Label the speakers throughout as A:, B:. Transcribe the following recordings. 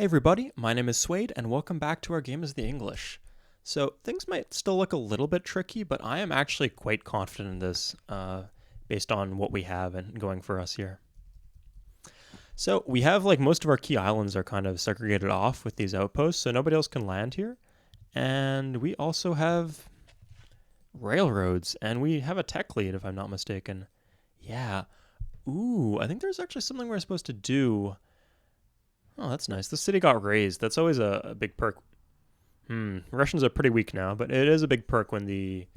A: Hey everybody, my name is Suede, and welcome back to our game is the English. So things might still look a little bit tricky, but I am actually quite confident in this, based on what we have and going for us here. So we have like most of our key islands are kind of segregated off with these outposts, so nobody else can land here. And we also have railroads, and we have a tech lead, if I'm not mistaken. Yeah. Ooh, I think there's actually something we're supposed to do. Oh, that's nice. The city got raised. That's always a big perk. Russians are pretty weak now, but it is a big perk when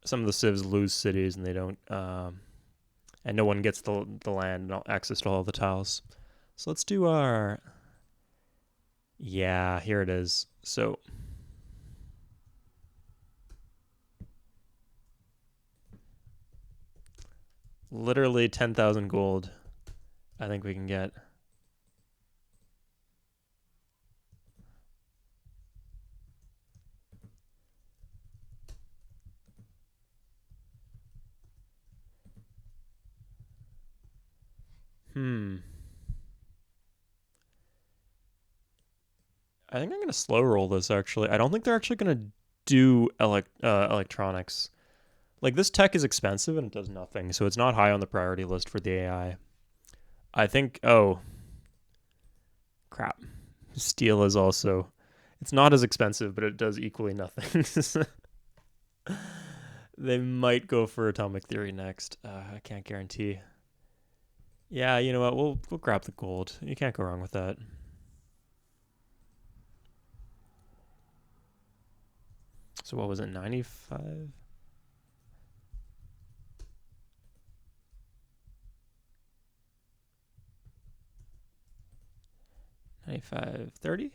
A: some of the civs lose cities and they don't, and no one gets the land and access to all the tiles. So let's do our. Yeah, here it is. So literally 10,000 gold. I think we can get. I think I'm gonna slow roll this. Actually, I don't think they're actually gonna do electronics. Like this tech is expensive and it does nothing, so it's not high on the priority list for the AI. I think. Oh, crap. Steel is also. It's not as expensive, but it does equally nothing. They might go for atomic theory next. I can't guarantee. Yeah, you know what? We'll grab the gold. You can't go wrong with that. So what was it? 95. 95.30.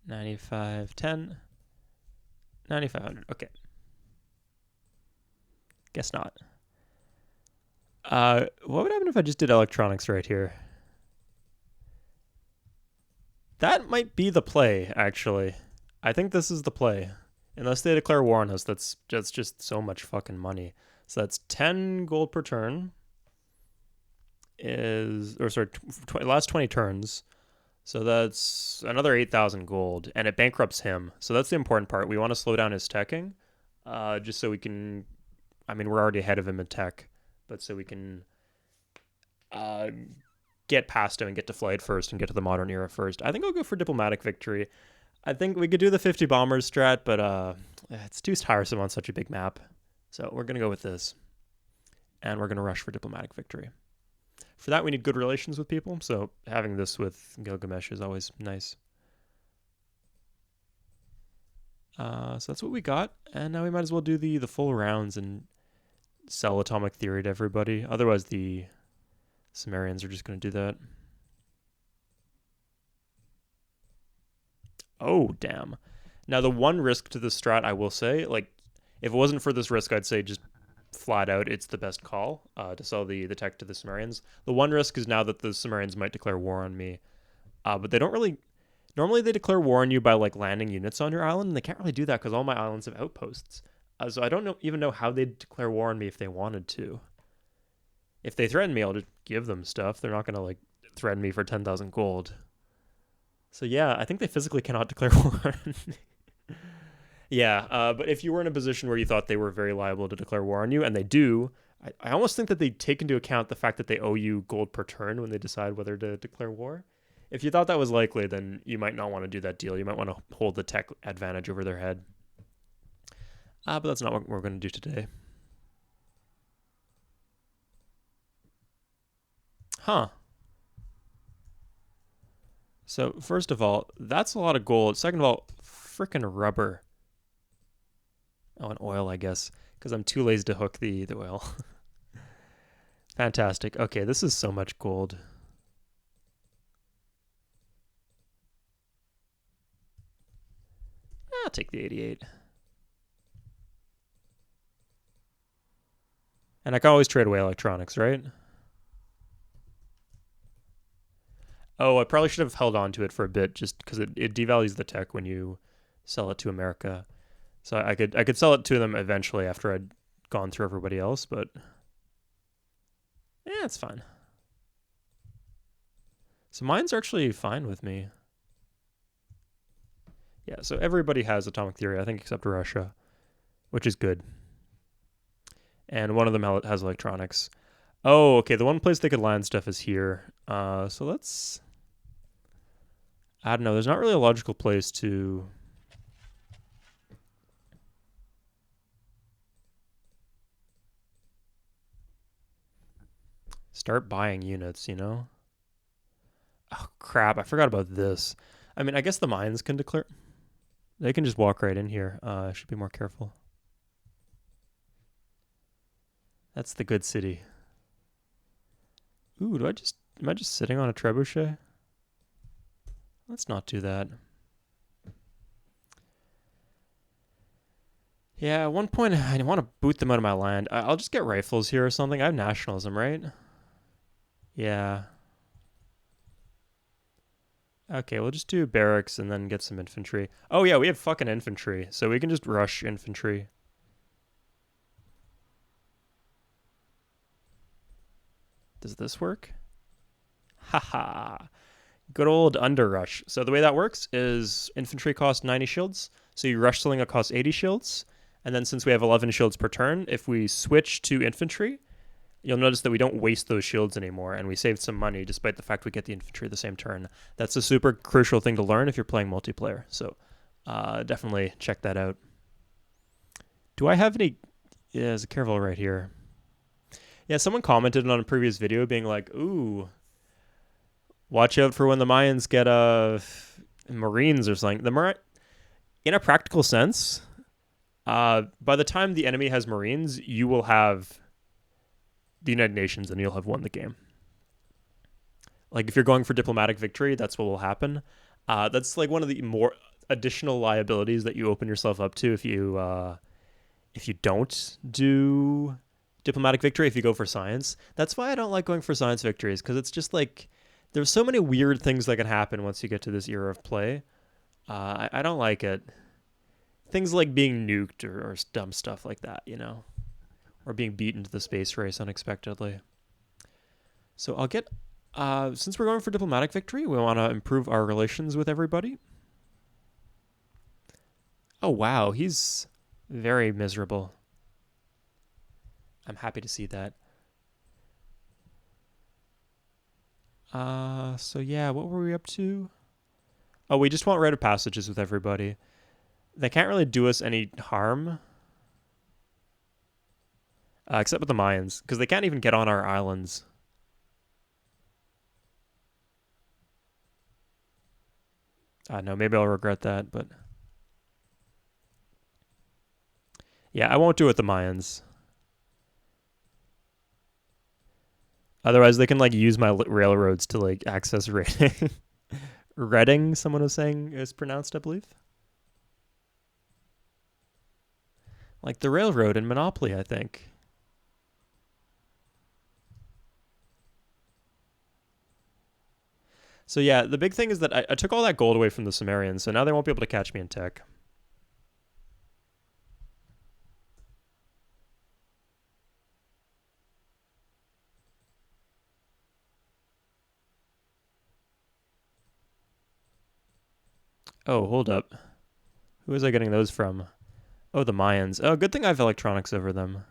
A: 95.10. 9,500. Okay. Guess not. What would happen if I just did electronics right here? That might be the play, actually. I think this is the play. Unless they declare war on us, that's just so much fucking money. So that's 10 gold per turn. Last 20 turns. So that's another 8,000 gold, and it bankrupts him. So that's the important part. We want to slow down his teching, just so we can. I mean, we're already ahead of him in tech, but so we can get past him and get to flight first and get to the modern era first. I think I'll go for diplomatic victory. I think we could do the 50 bombers strat, but it's too tiresome on such a big map. So we're gonna go with this, and we're gonna rush for diplomatic victory. For that, we need good relations with people, so having this with Gilgamesh is always nice. So that's what we got, and now we might as well do the full rounds and sell atomic theory to everybody. Otherwise, the Sumerians are just going to do that. Oh, damn. Now, the one risk to this strat, I will say, like, if it wasn't for this risk, I'd say just flat out it's the best call to sell the tech to the Sumerians. The one risk is now that the Sumerians might declare war on me, but they don't really. Normally they declare war on you by like landing units on your island, and they can't really do that because all my islands have outposts. So I don't even know how they'd declare war on me if they wanted to. If they threaten me, I'll just give them stuff. They're not gonna like threaten me for 10,000 gold. So yeah, I think they physically cannot declare war on me. Yeah, but if you were in a position where you thought they were very liable to declare war on you, and they do, I almost think that they take into account the fact that they owe you gold per turn when they decide whether to declare war. If you thought that was likely, then you might not want to do that deal. You might want to hold the tech advantage over their head. But that's not what we're going to do today. Huh. So, first of all, that's a lot of gold. Second of all, frickin' rubber. Oh, and oil, I guess, because I'm too lazy to hook the oil. Fantastic. Okay, this is so much gold. I'll take the 88. And I can always trade away electronics, right? Oh, I probably should have held on to it for a bit just because it devalues the tech when you sell it to America. So I could sell it to them eventually after I'd gone through everybody else, but yeah, it's fine. So mines are actually fine with me. Yeah, so everybody has atomic theory, I think, except Russia, which is good. And one of them has electronics. Oh, okay. The one place they could land stuff is here. So let's. I don't know. There's not really a logical place to. Start buying units, you know? Oh, crap. I forgot about this. I mean, I guess the mines can declare. They can just walk right in here. I should be more careful. That's the good city. Ooh, am I just sitting on a trebuchet? Let's not do that. Yeah, at one point I want to boot them out of my land. I'll just get rifles here or something. I have nationalism, right? Yeah. Okay, we'll just do barracks and then get some infantry. Oh yeah, we have fucking infantry, so we can just rush infantry. Does this work? Haha. Good old underrush. So the way that works is infantry costs 90 shields, so you rush something that costs 80 shields, and then since we have 11 shields per turn, if we switch to infantry, you'll notice that we don't waste those shields anymore, and we saved some money despite the fact we get the infantry the same turn. That's a super crucial thing to learn if you're playing multiplayer, so definitely check that out. Do I have any... Yeah, there's a caravel right here. Yeah, someone commented on a previous video being like, ooh, watch out for when the Mayans get Marines or something. In a practical sense, by the time the enemy has Marines, you will have the United Nations and you'll have won the game. Like if you're going for diplomatic victory, that's what will happen. That's like one of the more additional liabilities that you open yourself up to if you don't do diplomatic victory, if you go for science. That's why I don't like going for science victories, because it's just like there's so many weird things that can happen once you get to this era of play. I don't like it. Things like being nuked or dumb stuff like that, you know, or being beaten to the space race unexpectedly. So I'll get. Since we're going for diplomatic victory, we want to improve our relations with everybody. Oh wow, he's very miserable. I'm happy to see that. So yeah, what were we up to? Oh, we just want rite of passages with everybody. They can't really do us any harm. Except with the Mayans, because they can't even get on our islands. No, maybe I'll regret that, but... Yeah, I won't do it with the Mayans. Otherwise, they can, like, use my railroads to, like, access Reading. Reading, someone was saying, is pronounced, I believe. Like the railroad in Monopoly, I think. So yeah, the big thing is that I took all that gold away from the Sumerians, so now they won't be able to catch me in tech. Oh, hold up. Who was I getting those from? Oh, the Mayans. Oh, good thing I have electronics over them.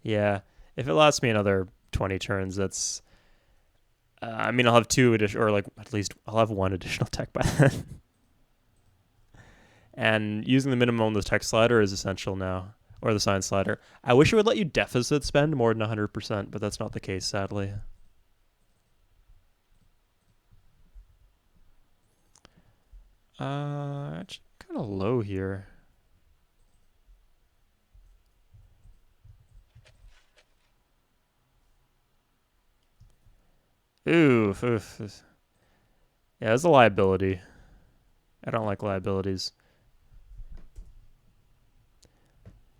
A: Yeah, if it lasts me another 20 turns, that's... I mean, I'll have two additional, or like at least I'll have one additional tech by then. And using the minimum on the tech slider is essential now, or the science slider. I wish it would let you deficit spend more than 100%, but that's not the case, sadly. Actually, kind of low here. Oof, oof. Yeah, it's a liability. I don't like liabilities.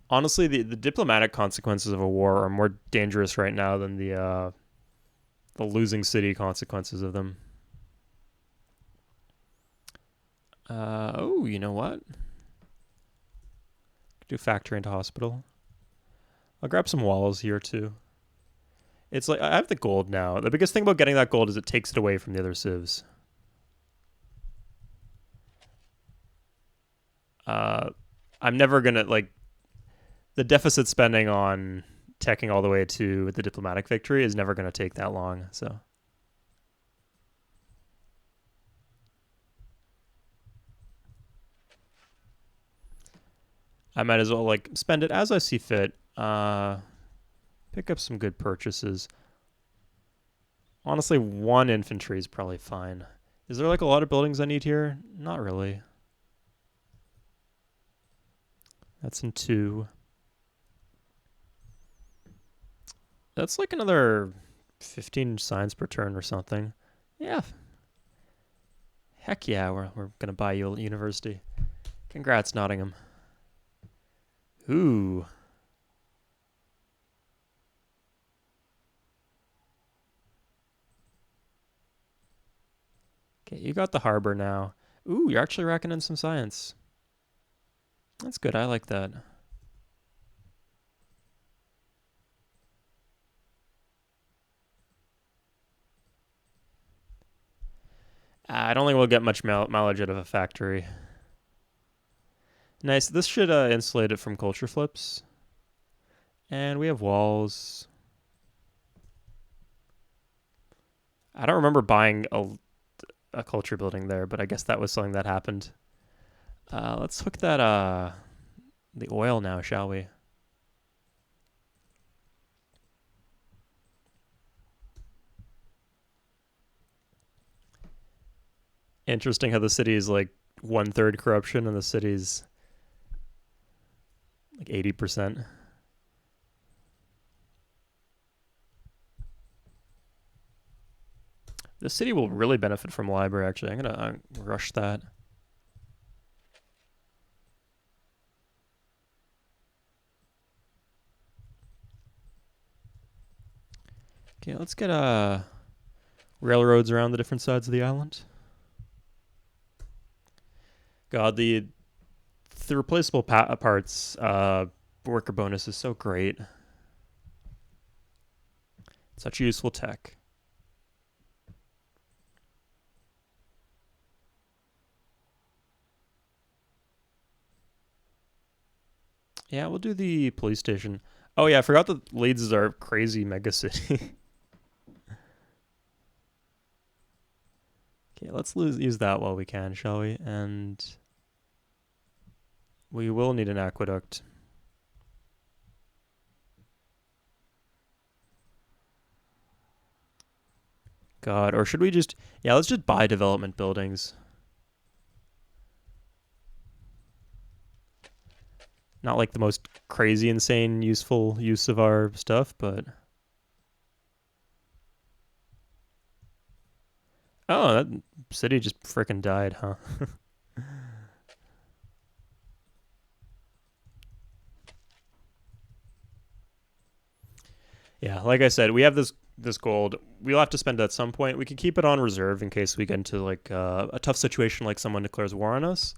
A: Honestly, the diplomatic consequences of a war are more dangerous right now than the losing city consequences of them. Oh, you know what? Do factory into hospital. I'll grab some walls here too. It's like I have the gold now. The biggest thing about getting that gold is it takes it away from the other civs. I'm never gonna like the deficit spending on teching all the way to the diplomatic victory is never gonna take that long. So I might as well like spend it as I see fit. Pick up some good purchases. Honestly, one infantry is probably fine. Is there like a lot of buildings I need here? Not really. That's in 2. That's like another 15 signs per turn or something. Yeah. Heck yeah, we're gonna buy you a university. Congrats, Nottingham. Ooh. Okay, you got the harbor now. Ooh, you're actually racking in some science. That's good. I like that. I don't think we'll get much mileage out of a factory. Nice. This should insulate it from culture flips. And we have walls. I don't remember buying a culture building there, but I guess that was something that happened. Let's hook that the oil now, shall we? Interesting how the city is like 1/3 corruption and the city's like 80%. The city will really benefit from library, actually. I'm going to rush that. Okay, let's get railroads around the different sides of the island. God, the replaceable parts worker bonus is so great. Such useful tech. Yeah, we'll do the police station. Oh yeah, I forgot that Leeds is our crazy mega city. Okay, let's use that while we can, shall we? And we will need an aqueduct. God, or should we just... Yeah, let's just buy development buildings. Not like the most crazy, insane, useful use of our stuff, but... Oh, that city just frickin' died, huh? Yeah, like I said, we have this gold. We'll have to spend it at some point. We can keep it on reserve in case we get into like a tough situation, like someone declares war on us.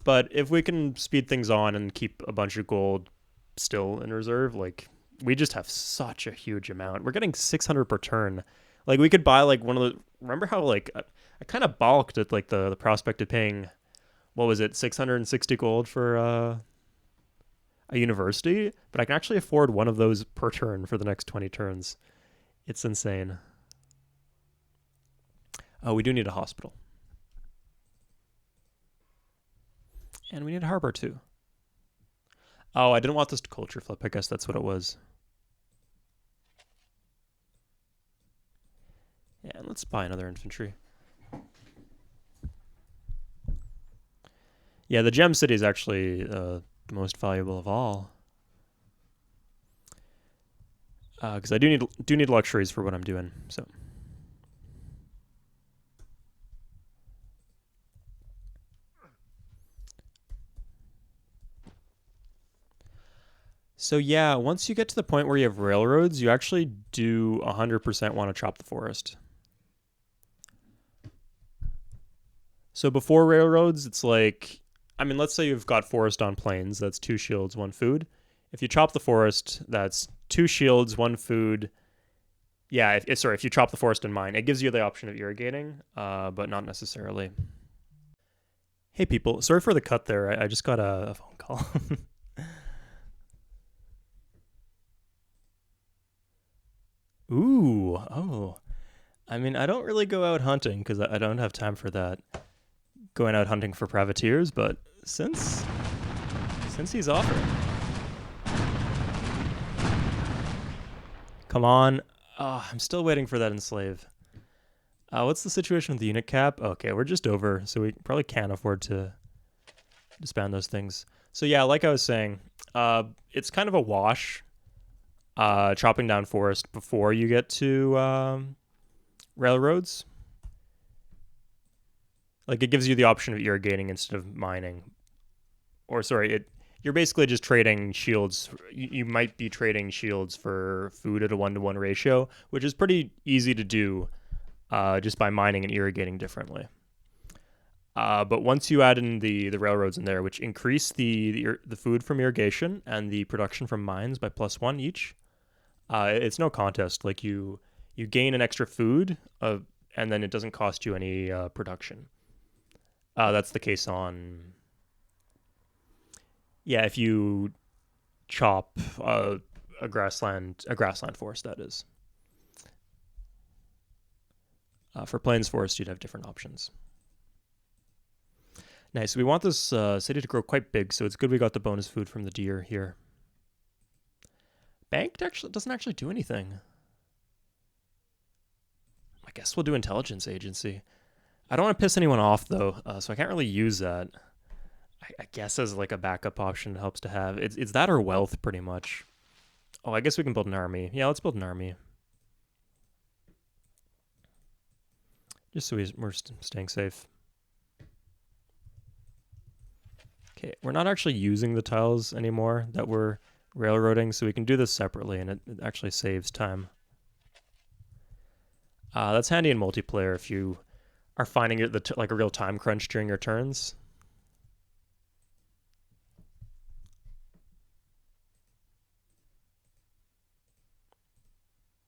A: But if we can speed things on and keep a bunch of gold still in reserve, like we just have such a huge amount. We're getting 600 per turn. Like we could buy like one of the. Remember how like I kind of balked at like the prospect of paying, what was it, 660 gold for a university, but I can actually afford one of those per turn for the next 20 turns. It's insane. Oh, we do need a hospital. And we need a harbor too. Oh, I didn't want this to culture flip. I guess that's what it was. Yeah, let's buy another infantry. Yeah, the gem city is actually the most valuable of all. Because I do need luxuries for what I'm doing. So yeah, once you get to the point where you have railroads, you actually do 100% want to chop the forest. So before railroads, it's like, I mean, let's say you've got forest on plains. That's 2 shields, 1 food. If you chop the forest, that's 2 shields, 1 food. Yeah, if you chop the forest and mine, it gives you the option of irrigating, but not necessarily. Hey people, sorry for the cut there. I just got a phone call. Ooh, oh. I mean, I don't really go out hunting because I don't have time for that. Going out hunting for privateers, but since he's offering, come on. Oh, I'm still waiting for that enslave. What's the situation with the unit cap? Okay, we're just over, so we probably can't afford to disband those things. So yeah, like I was saying, it's kind of a wash. Chopping down forest before you get to railroads. Like it gives you the option of irrigating instead of mining. Or sorry, you're basically just trading shields. You might be trading shields for food at a 1-to-1 ratio, which is pretty easy to do just by mining and irrigating differently. But once you add in the railroads in there, which increase the food from irrigation and the production from mines by +1 each, it's no contest. Like you gain an extra food, and then it doesn't cost you any production. That's the case on if you chop a grassland forest, that is. For plains forest, you'd have different options. Nice. We want this city to grow quite big, so it's good we got the bonus food from the deer here. Bank doesn't actually do anything. I guess we'll do intelligence agency. I don't want to piss anyone off though, so I can't really use that. I guess as like a backup option, it helps to have. It's that or wealth pretty much. Oh, I guess we can build an army. Yeah, let's build an army. Just so we're staying safe. Okay, we're not actually using the tiles anymore that we're railroading, so we can do this separately, and it actually saves time. That's handy in multiplayer if you are finding it like a real time crunch during your turns.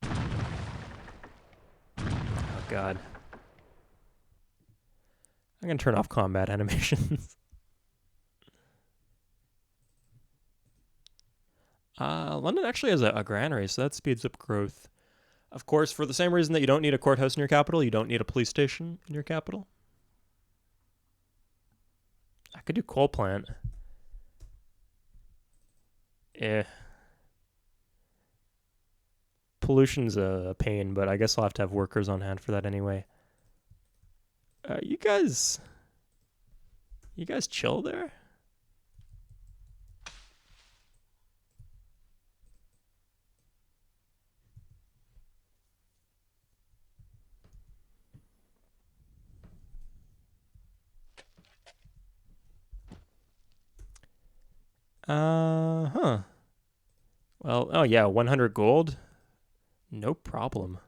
A: Oh god. I'm gonna turn off combat animations. London actually has a granary, so that speeds up growth. Of course, for the same reason that you don't need a courthouse in your capital, you don't need a police station in your capital. I could do coal plant. Eh. Pollution's a pain, but I guess I'll have to have workers on hand for that anyway. You guys chill there? Huh. Well, oh yeah, 100 gold. No problem.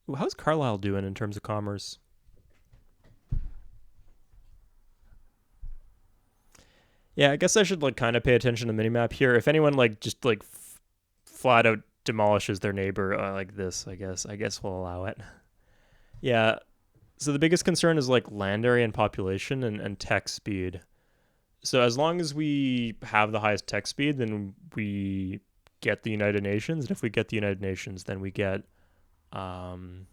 A: Ooh, how's Carlisle doing in terms of commerce? Yeah, I guess I should like kind of pay attention to the minimap here. If anyone like just like flat out demolishes their neighbor like this, I guess we'll allow it. Yeah. So the biggest concern is like land area and population and tech speed. So as long as we have the highest tech speed, then we get the United Nations. And if we get the United Nations, then we get we're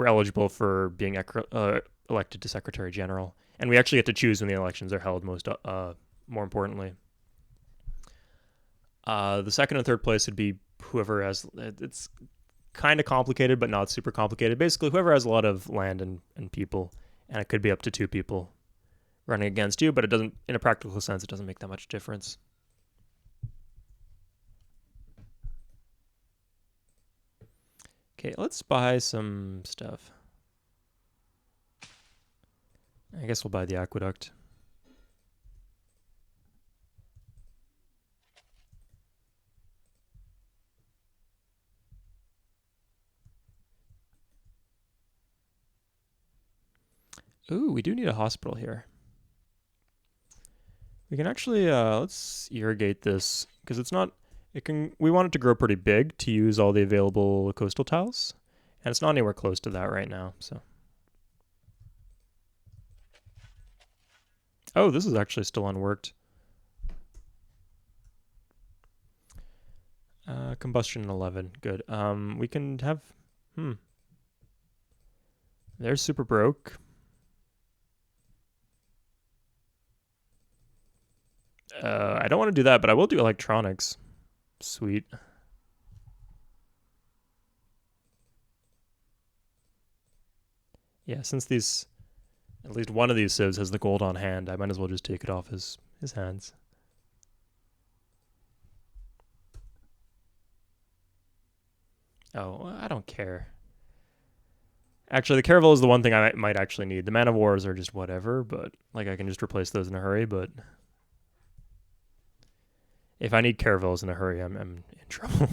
A: eligible for being elected to Secretary General, and we actually get to choose when the elections are held. More importantly, the second and third place would be whoever has. It's kind of complicated, but not super complicated. Basically, whoever has a lot of land and people, and it could be up to 2 people running against you, but it doesn't, in a practical sense, it doesn't make that much difference. Okay, let's buy some stuff. I guess we'll buy the Aqueduct. Ooh, we do need a hospital here. We can actually let's irrigate this because it's not. It can. We want it to grow pretty big to use all the available coastal tiles, and it's not anywhere close to that right now. So. Oh, this is actually still unworked. Combustion 11. Good. We can have. There's super broke. I don't want to do that, but I will do electronics. Sweet. Yeah, since these, at least one of these civs has the gold on hand, I might as well just take it off his hands. Oh, I don't care. Actually, the Caravel is the one thing I might actually need. The Man of Wars are just whatever, but like I can just replace those in a hurry. But if I need Caravels in a hurry, I'm in trouble.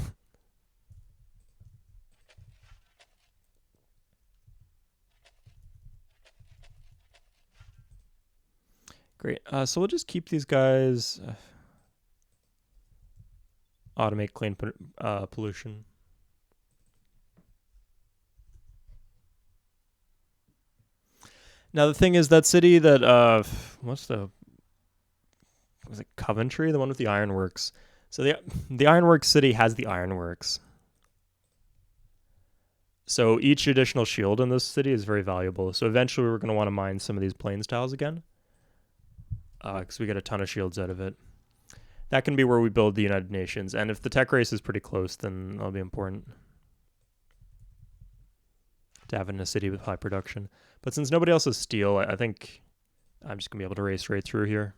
A: Great. So we'll just keep these guys. Automate clean pollution. Now the thing is that city that what's the was it Coventry, the one with the ironworks. So the ironworks city has the ironworks. So each additional shield in this city is very valuable. So eventually we're going to want to mine some of these plains tiles again, because we get a ton of shields out of it. That can be where we build the United Nations, and if the tech race is pretty close, then that'll be important to have in a city with high production. But since nobody else has steel, I think I'm just going to be able to race right through here.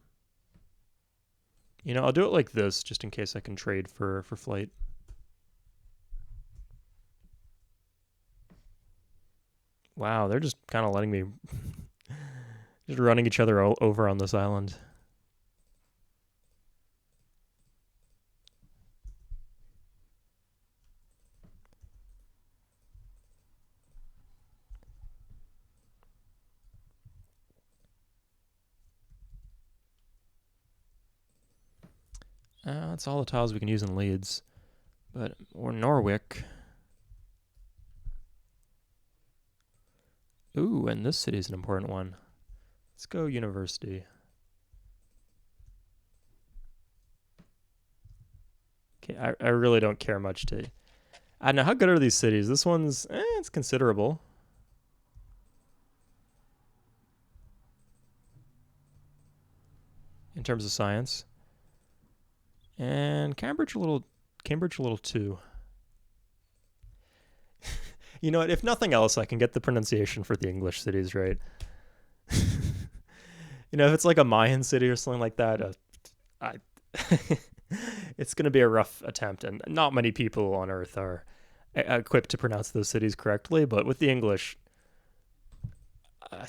A: You know, I'll do it like this, just in case I can trade for flight. Wow, they're just kind of letting me... just running each other over on this island. That's all the tiles we can use in Leeds. But, or Norwich. Ooh, and this city is an important one. Let's go university. Okay, I really don't care much to... I don't know, how good are these cities? This one's, it's considerable. In terms of science. And Cambridge a little too. You know what? If nothing else, I can get the pronunciation for the English cities right. You know, if it's like a Mayan city or something like that, it's going to be a rough attempt, and not many people on Earth are equipped to pronounce those cities correctly. But with the English,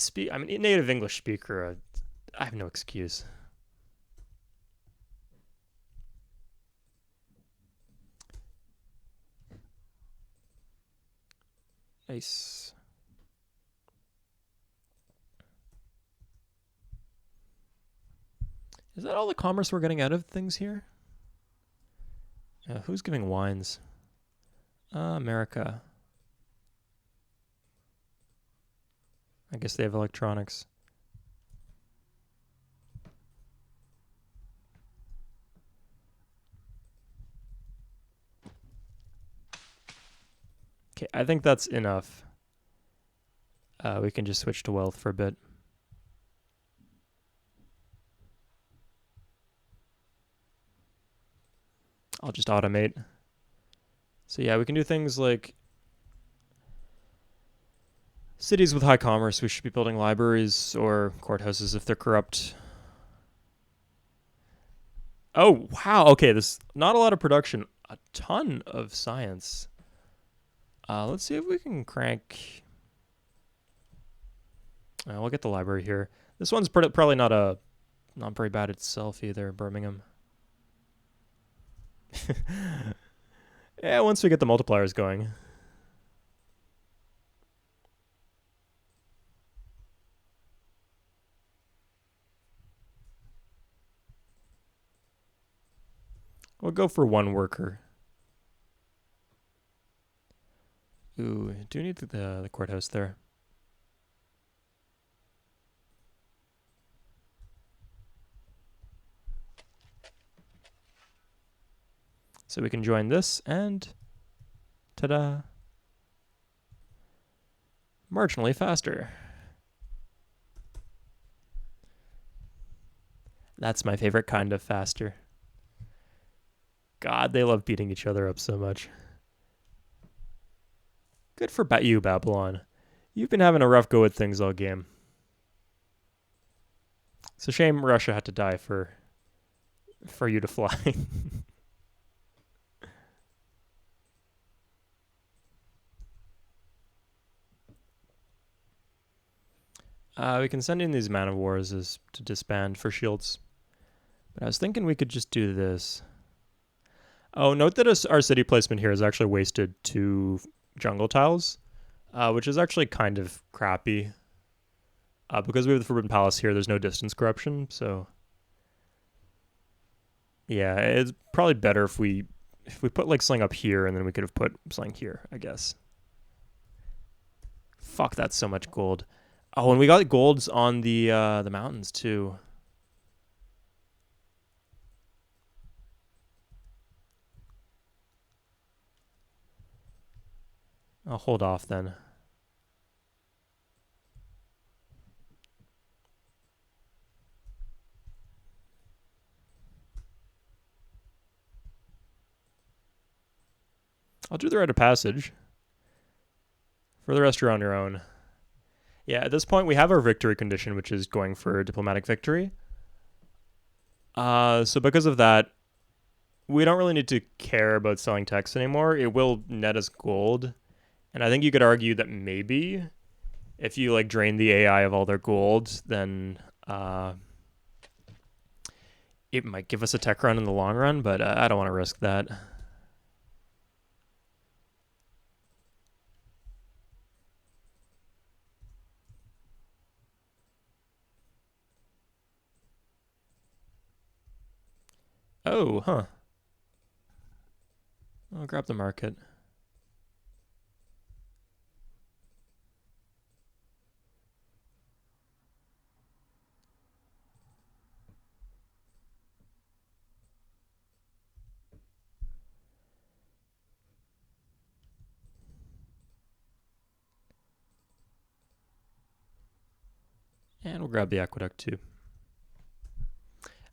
A: native English speaker, I have no excuse. Nice. Is that all the commerce we're getting out of things here? Who's giving wines? America. I guess they have electronics. Okay, I think that's enough. We can just switch to wealth for a bit. I'll just automate. So yeah, we can do things like cities with high commerce. We should be building libraries or courthouses if they're corrupt. Oh, wow. Okay, there's not a lot of production. A ton of science. Let's see if we can crank... we'll get the library here. This one's probably not very bad itself either, Birmingham. Yeah, once we get the multipliers going. We'll go for one worker. Ooh, do need the courthouse there. So we can join this and ta-da. Marginally faster. That's my favorite kind of faster. God, they love beating each other up so much. Good for you, Babylon. You've been having a rough go at things all game. It's a shame Russia had to die for you to fly. We can send in these man of wars as to disband for shields. But I was thinking we could just do this. Oh, note that our city placement here has actually wasted 2 jungle tiles, which is actually kind of crappy. Because we have the Forbidden Palace here, there's no distance corruption, so yeah, it's probably better if we put like something up here, and then we could have put something here, I guess. Fuck, that's so much gold. Oh, and we got golds on the mountains too. I'll hold off then. I'll do the rite of passage. For the rest, you're on your own. Yeah, at this point, we have our victory condition, which is going for a diplomatic victory. So because of that, we don't really need to care about selling text anymore. It will net us gold. And I think you could argue that maybe if you like drain the AI of all their gold, then it might give us a tech run in the long run, but I don't want to risk that. Oh, huh. I'll grab the market. And we'll grab the Aqueduct too.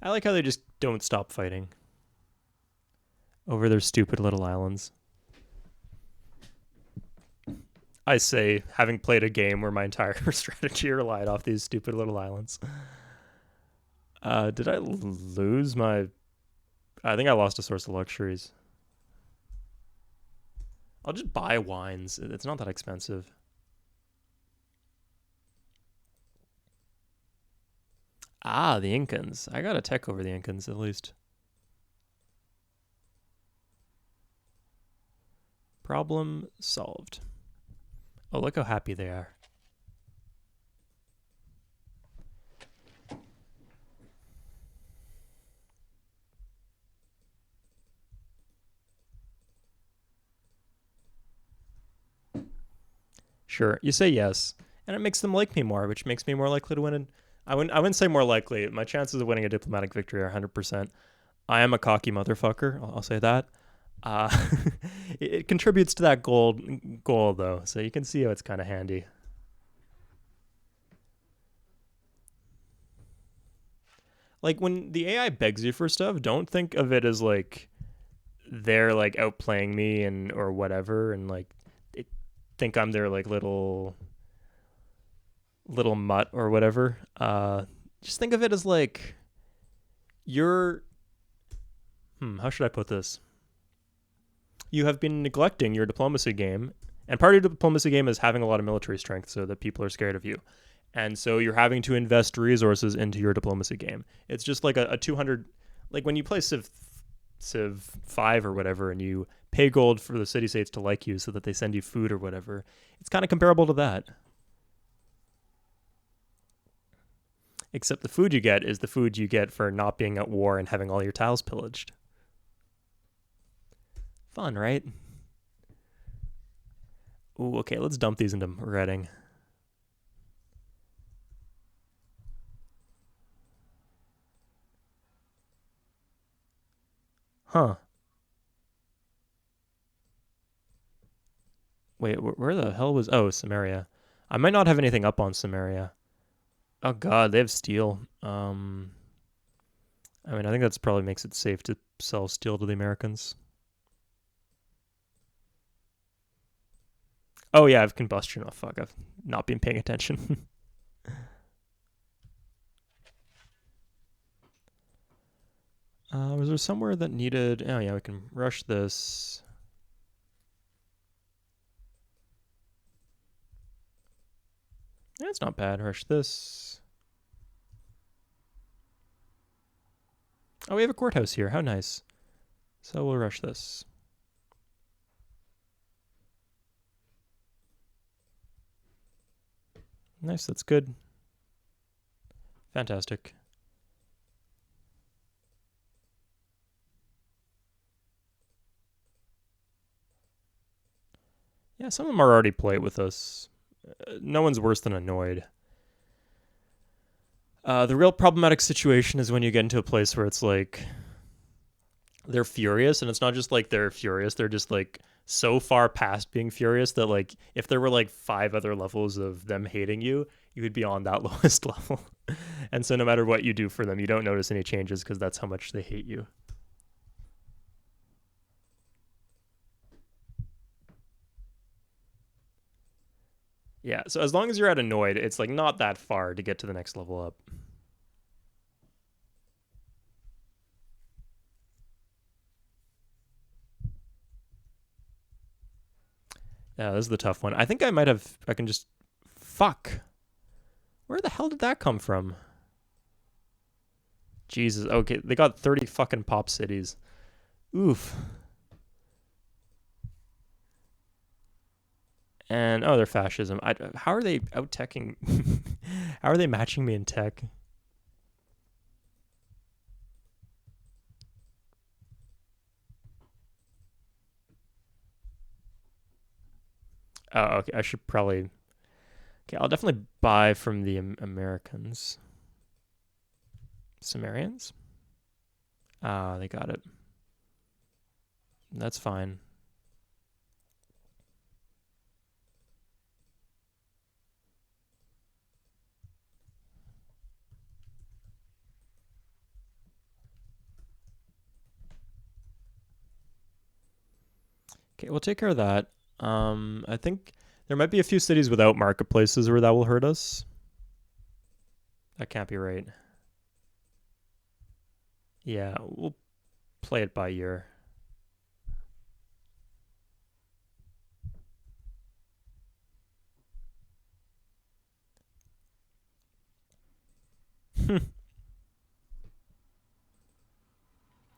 A: I like how they just don't stop fighting over their stupid little islands. I say, having played a game where my entire strategy relied off these stupid little islands. Did I lose my... I think I lost a source of luxuries. I'll just buy wines. It's not that expensive. Ah, the Incans. I got a tech over the Incans, at least. Problem solved. Oh, look how happy they are. Sure, you say yes, and it makes them like me more, which makes me more likely to win. I wouldn't say more likely. My chances of winning a diplomatic victory are 100%. I am a cocky motherfucker. I'll say that. It contributes to that goal though, so you can see how it's kind of handy. Like when the AI begs you for stuff, don't think of it as like they're like outplaying me and or whatever, and like think I'm their like little mutt or whatever. Just think of it as like you're how should I put this? You have been neglecting your diplomacy game, and part of your diplomacy game is having a lot of military strength so that people are scared of you. And so you're having to invest resources into your diplomacy game. It's just like a 200, like when you play Civ 5 or whatever, and you pay gold for the city states to like you so that they send you food or whatever. It's kind of comparable to that. Except the food you get is the food you get for not being at war and having all your tiles pillaged. Fun, right? Ooh, okay, let's dump these into Reading. Huh. Wait, where the hell was... Oh, Samaria. I might not have anything up on Samaria. Oh god, they have steel. I mean, I think that's probably makes it safe to sell steel to the Americans. Oh yeah, I have combustion. Oh fuck, I've not been paying attention. Was there somewhere that needed... Oh yeah, we can rush this. That's not bad. Rush this. Oh, we have a courthouse here. How nice. So we'll rush this. Nice, that's good. Fantastic. Yeah, some of them are already polite with us. No one's worse than annoyed. The real problematic situation is when you get into a place where it's like they're furious, and it's not just like they're furious, they're just like so far past being furious that like if there were like 5 other levels of them hating you, you would be on that lowest level. And so no matter what you do for them, you don't notice any changes because that's how much they hate you. Yeah, so as long as you're at annoyed, it's like not that far to get to the next level up. Yeah, this is the tough one. I think I might have... I can just... Fuck. Where the hell did that come from? Jesus. Okay, they got 30 fucking pop cities. Oof. And, oh, they're fascism. How are they out-teching... How are they matching me in tech? Oh, okay. I should probably... Okay, I'll definitely buy from the Americans. Sumerians? Ah, they got it. That's fine. Okay, we'll take care of that. I think there might be a few cities without marketplaces where that will hurt us. That can't be right. Yeah, we'll play it by ear.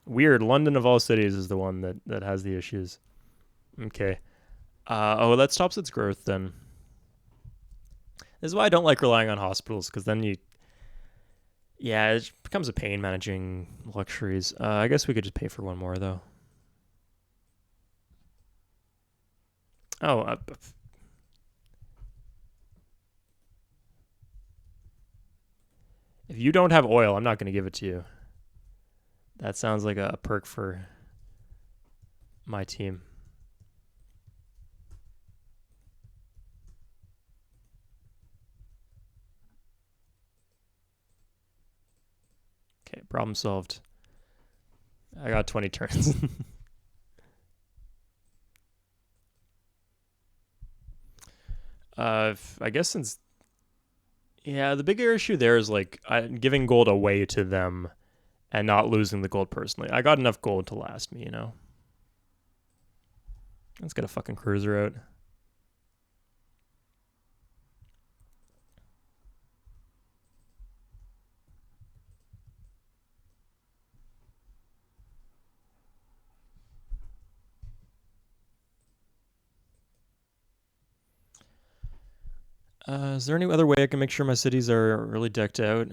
A: Weird. London of all cities is the one that has the issues. Okay. Oh, that stops its growth then. This is why I don't like relying on hospitals, because then you... Yeah, it becomes a pain managing luxuries. I guess we could just pay for one more, though. Oh, if you don't have oil, I'm not going to give it to you. That sounds like a perk for my team. Okay, problem solved. I got 20 turns. I guess since... Yeah, the bigger issue there is like giving gold away to them and not losing the gold personally. I got enough gold to last me, you know? Let's get a fucking cruiser out. Is there any other way I can make sure my cities are really decked out?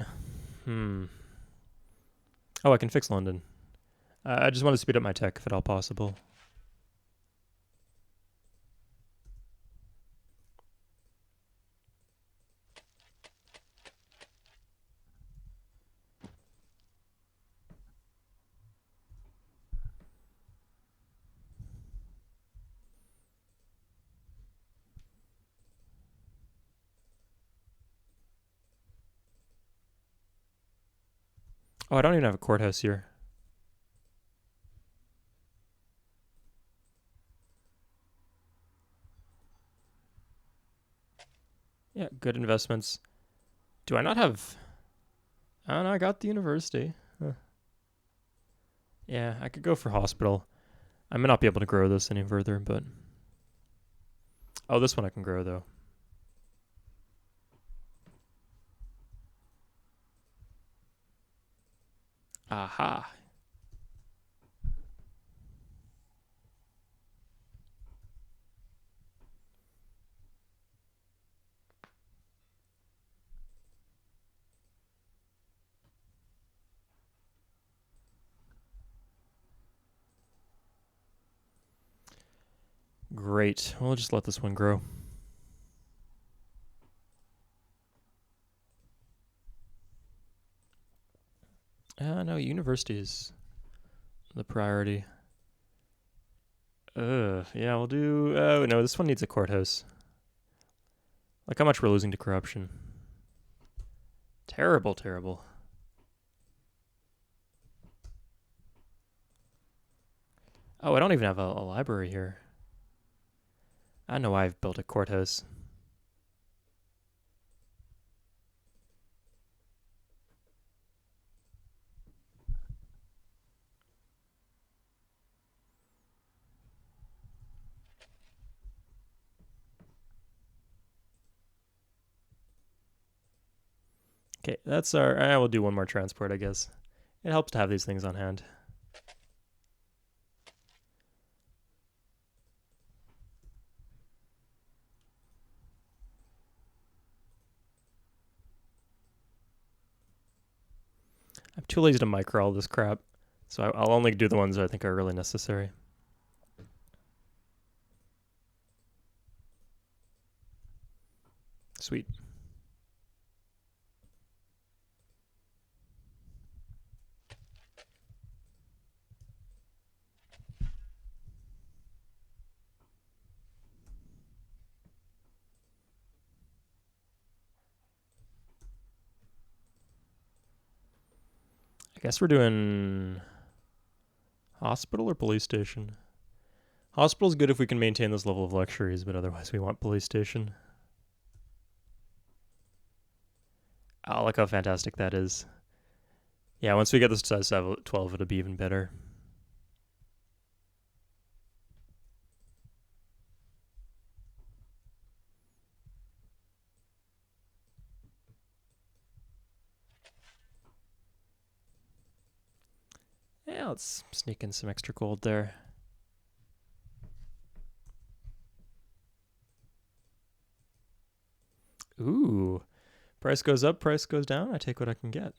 A: Oh, I can fix London. I just want to speed up my tech if at all possible. Oh, I don't even have a courthouse here. Yeah, good investments. Do I not have... I don't know, I got the university. Huh. Yeah, I could go for hospital. I may not be able to grow this any further, but... Oh, this one I can grow, though. Aha. Great. We'll just let this one grow. No, university is the priority. Yeah, we'll do... Oh, no, this one needs a courthouse. Like how much we're losing to corruption. Terrible, terrible. Oh, I don't even have a library here. I know I've built a courthouse. Okay, that's our... we'll do one more transport, I guess. It helps to have these things on hand. I'm too lazy to micro all this crap, so I'll only do the ones that I think are really necessary. Sweet. I guess we're doing hospital or police station. Hospital's good if we can maintain this level of luxuries, but otherwise we want police station. Oh, look how fantastic that is. Yeah, once we get this to size 12, it'll be even better. Yeah, let's sneak in some extra gold there. Ooh. Price goes up, price goes down. I take what I can get.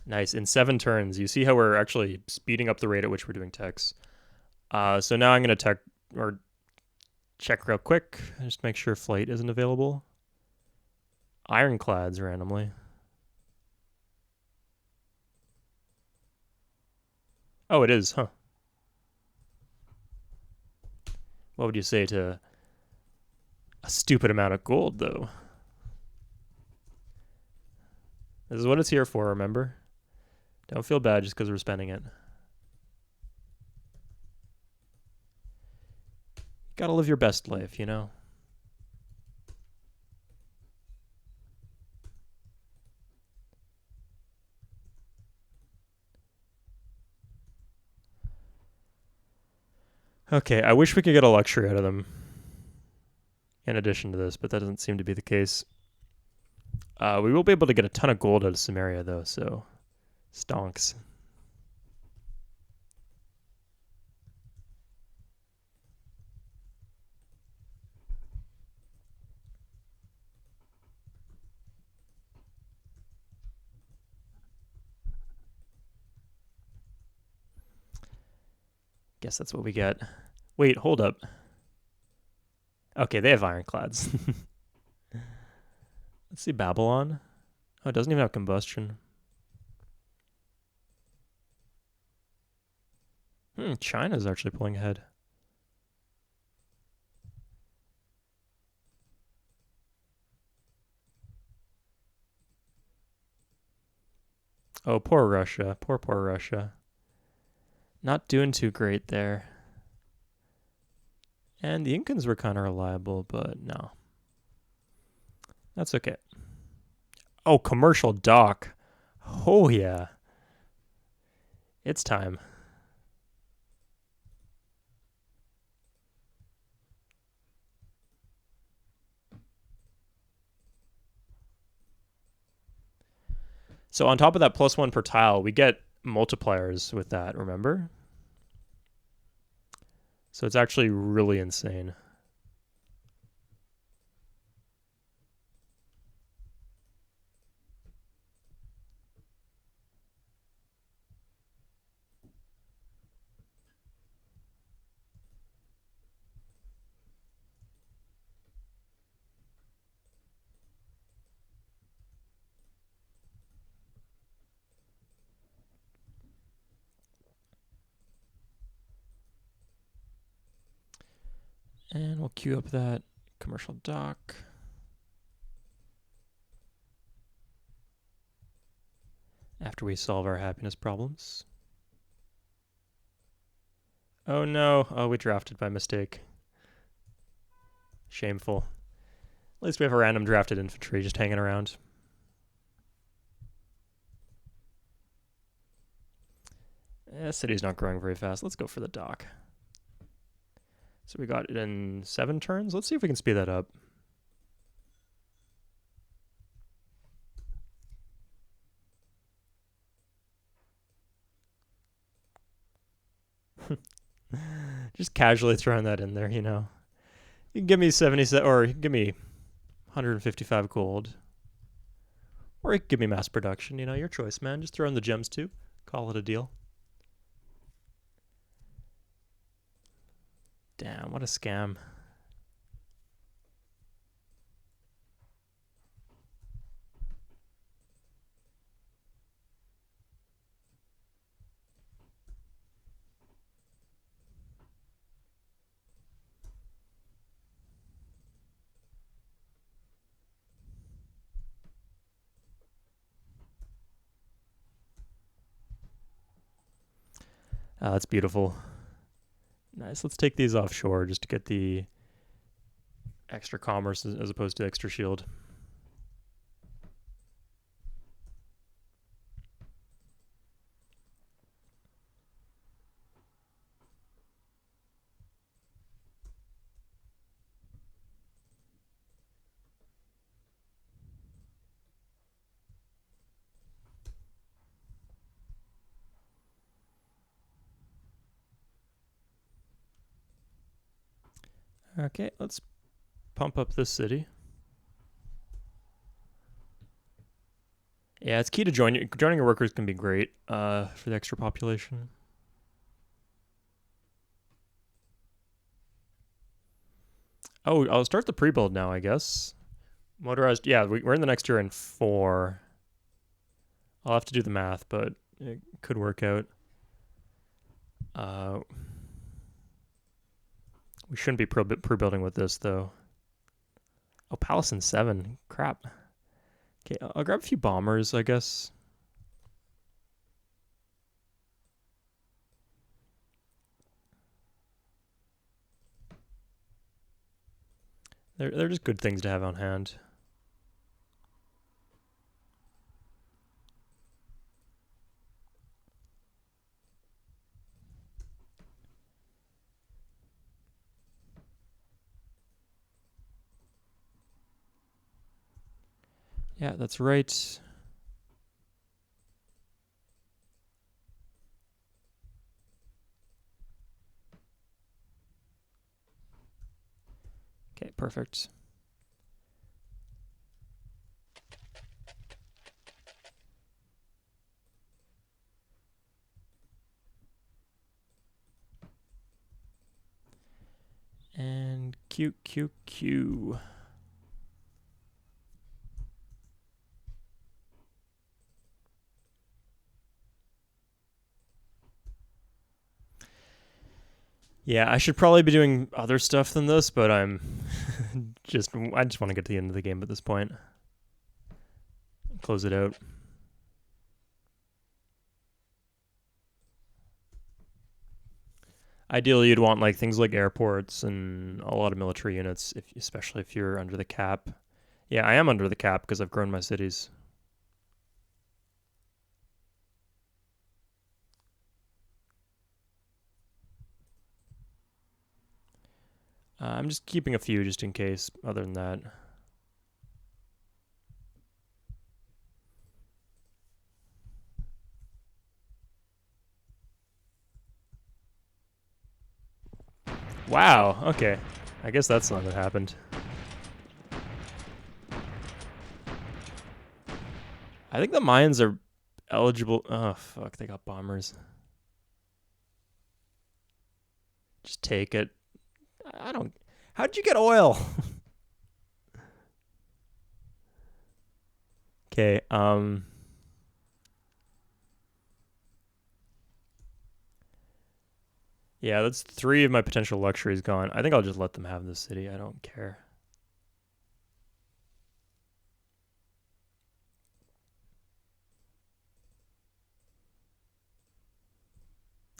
A: Nice. In 7 turns, you see how we're actually speeding up the rate at which we're doing techs. So now I'm going to tech or check real quick. Just make sure flight isn't available. Ironclads randomly. Oh, it is, huh? What would you say to a stupid amount of gold, though? This is what it's here for, remember? Don't feel bad just because we're spending it. Gotta live your best life, you know? Okay, I wish we could get a luxury out of them in addition to this, but that doesn't seem to be the case. We will be able to get a ton of gold out of Samaria, though, so stonks. Guess that's what we get. Wait, hold up. Okay, they have ironclads. Let's see Babylon. Oh, it doesn't even have combustion. China's actually pulling ahead. Oh, poor Russia. Poor Russia. Not doing too great there. And the Incans were kind of reliable, but no. That's okay. Oh, commercial dock. Oh, yeah. It's time. So on top of that +1 per tile, we get multipliers with that, remember? So it's actually really insane. And we'll queue up that commercial dock. After we solve our happiness problems. Oh no, oh, we drafted by mistake. Shameful. At least we have a random drafted infantry just hanging around. City's not growing very fast. Let's go for the dock. So we got it in 7 turns. Let's see if we can speed that up. Just casually throwing that in there, you know. You can give me 77, or you can give me 155 gold. Or you can give me mass production, you know, your choice, man. Just throw in the gems too. Call it a deal. Damn, what a scam. That's beautiful. Nice. Let's take these offshore just to get the extra commerce as opposed to extra shield. Okay, let's pump up this city. Yeah, it's key to joining your workers can be great for the extra population. Oh, I'll start the pre-build now, I guess. Motorized, yeah, we're in the next year in 4. I'll have to do the math, but it could work out. We shouldn't be pre-building with this, though. Oh, Palace in 7. Crap. Okay, I'll grab a few bombers, I guess. They're just good things to have on hand. Yeah, that's right. Okay, perfect. And Q. Yeah, I should probably be doing other stuff than this, but I'm I just want to get to the end of the game at this point. Close it out. Ideally, you'd want like things like airports and a lot of military units, especially if you're under the cap. Yeah, I am under the cap because I've grown my cities. I'm just keeping a few just in case. Other than that, wow. Okay, I guess that's not what happened. I think the Mayans are eligible. Oh fuck, they got bombers. Just take it. I don't. How'd you get oil? Okay. Yeah, that's 3 of my potential luxuries gone. I think I'll just let them have this city. I don't care.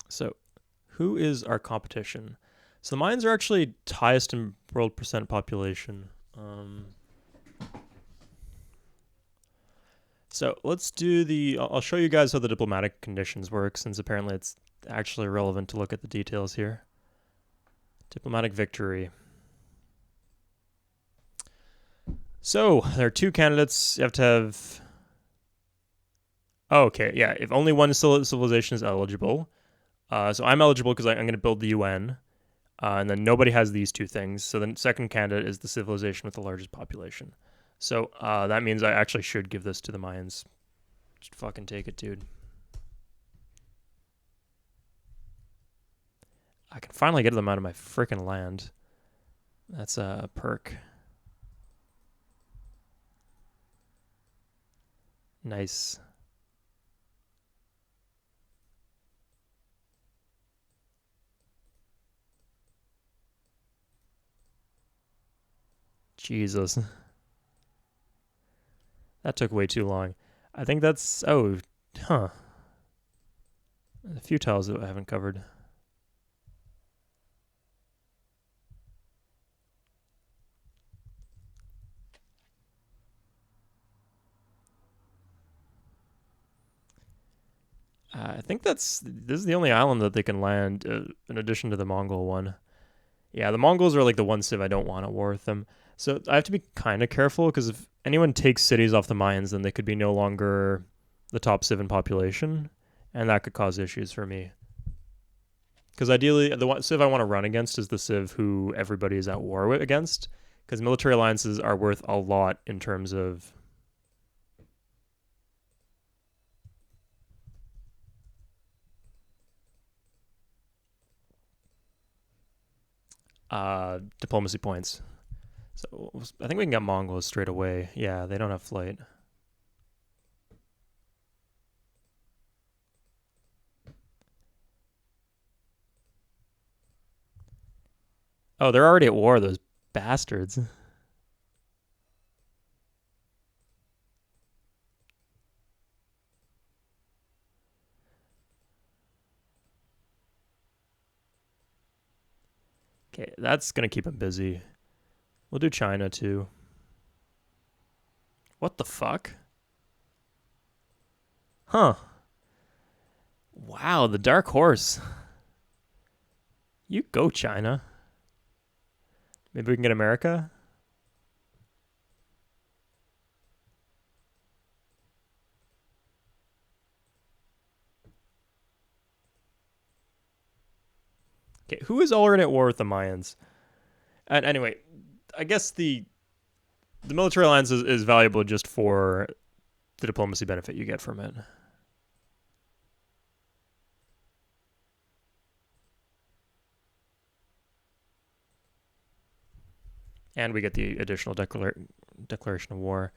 A: So, who is our competition? So the Mayans are actually highest in world percent population. So let's do the. I'll show you guys how the diplomatic conditions work, since apparently it's actually relevant to look at the details here. Diplomatic victory. So there are 2 candidates. You have to have. Oh, okay, yeah. If only one civilization is eligible, so I'm eligible because I'm going to build the UN, and then nobody has these 2 things. So the second candidate is the civilization with the largest population. So that means I actually should give this to the Mayans. Just fucking take it, dude. I can finally get them out of my freaking land. That's a perk. Nice. Jesus. That took way too long. I think that's. Oh, huh. A few tiles that I haven't covered. I think this is the only island that they can land, in addition to the Mongol one. Yeah, the Mongols are like the one civ I don't want at war with them. So I have to be kind of careful because if anyone takes cities off the Mayans, then they could be no longer the top civ in population, and that could cause issues for me. Because ideally, the civ I want to run against is the civ who everybody is at war with against, because military alliances are worth a lot in terms of diplomacy points. So I think we can get Mongols straight away. Yeah, they don't have flight. Oh, they're already at war, those bastards. Okay, that's gonna keep them busy. We'll do China too. What the fuck? Huh. Wow, the dark horse. You go, China. Maybe we can get America? Okay, who is already at war with the Mayans? And anyway, I guess the military alliance is valuable just for the diplomacy benefit you get from it. And we get the additional declaration of war.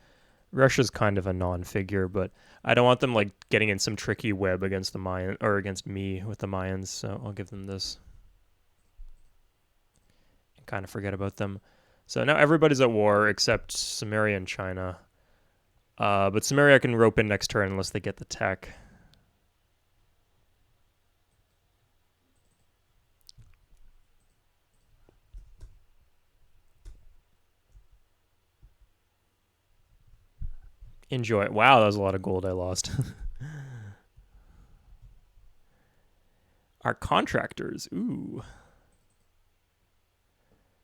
A: Russia's kind of a non-figure, but I don't want them like getting in some tricky web against the Mayan or against me with the Mayans, so I'll give them this. And kind of forget about them. So now everybody's at war except Samaria and China. But Samaria can rope in next turn unless they get the tech. Enjoy. Wow, that was a lot of gold I lost. Our contractors. Ooh.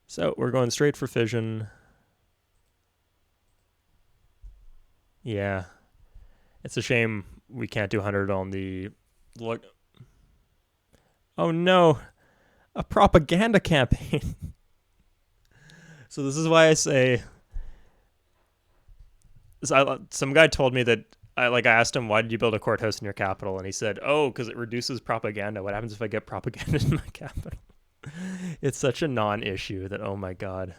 A: So we're going straight for fission. Yeah. It's a shame we can't do 100 on the... Look. Oh no. A propaganda campaign. So this is why I say... Some guy told me that... I asked him, why did you build a courthouse in your capital? And he said, oh, because it reduces propaganda. What happens if I get propaganda in my capital? It's such a non-issue that, oh my god.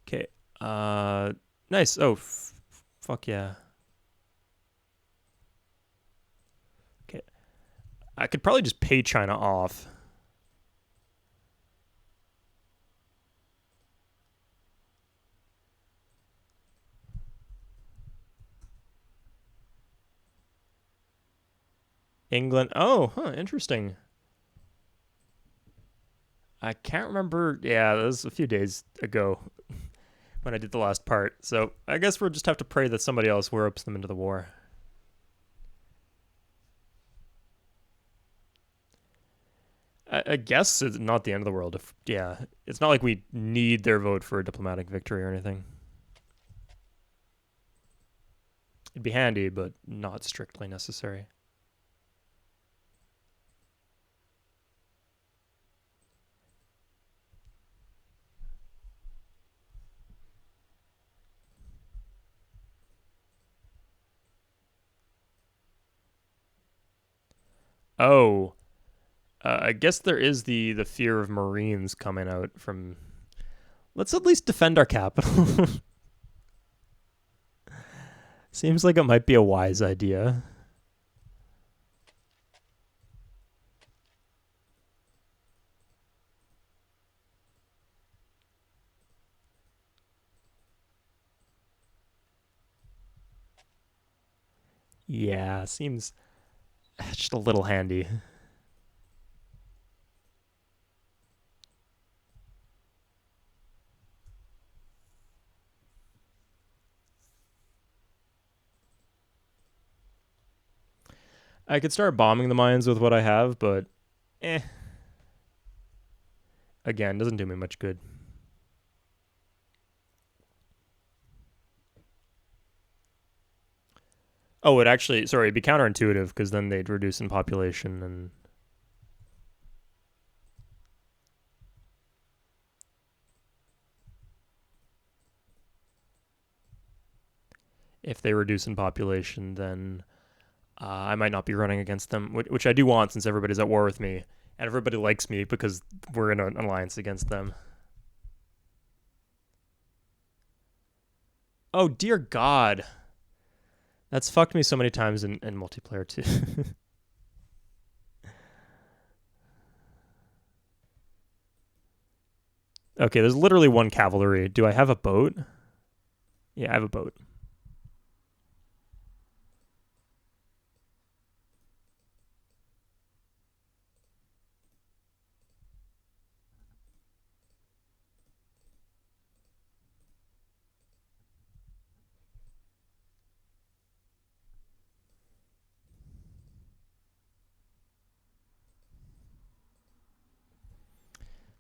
A: Okay. Nice. Oh, fuck yeah. Okay. I could probably just pay China off. England. Oh, huh. Interesting. I can't remember. Yeah, that was a few days ago when I did the last part. So I guess we'll just have to pray that somebody else ropes them into the war. I guess it's not the end of the world. Yeah, it's not like we need their vote for a diplomatic victory or anything. It'd be handy, but not strictly necessary. Oh, I guess there is the fear of Marines coming out from. Let's at least defend our capital. Seems like it might be a wise idea. Yeah, seems just a little handy. I could start bombing the mines with what I have, but again, doesn't do me much good. Oh, it actually, sorry, it'd be counterintuitive because then they'd reduce in population and. If they reduce in population, then I might not be running against them, which I do want since everybody's at war with me. And everybody likes me because we're in an alliance against them. Oh, dear God. That's fucked me so many times in multiplayer, too. Okay, there's literally one cavalry. Do I have a boat? Yeah, I have a boat.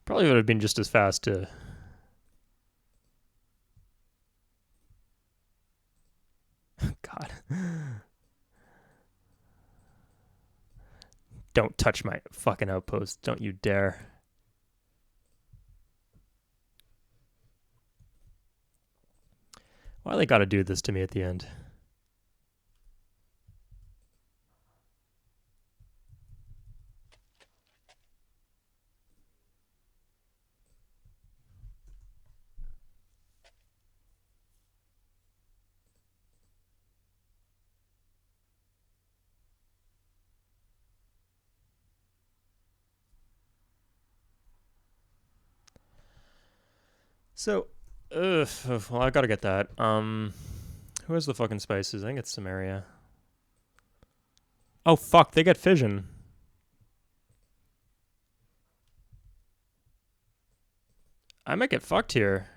A: Probably would have been just as fast to... God. Don't touch my fucking outpost. Don't you dare. Why they gotta do this to me at the end? So, well, I gotta get that. Who has the fucking spices? I think it's Samaria. Oh, fuck, they get fission. I might get fucked here.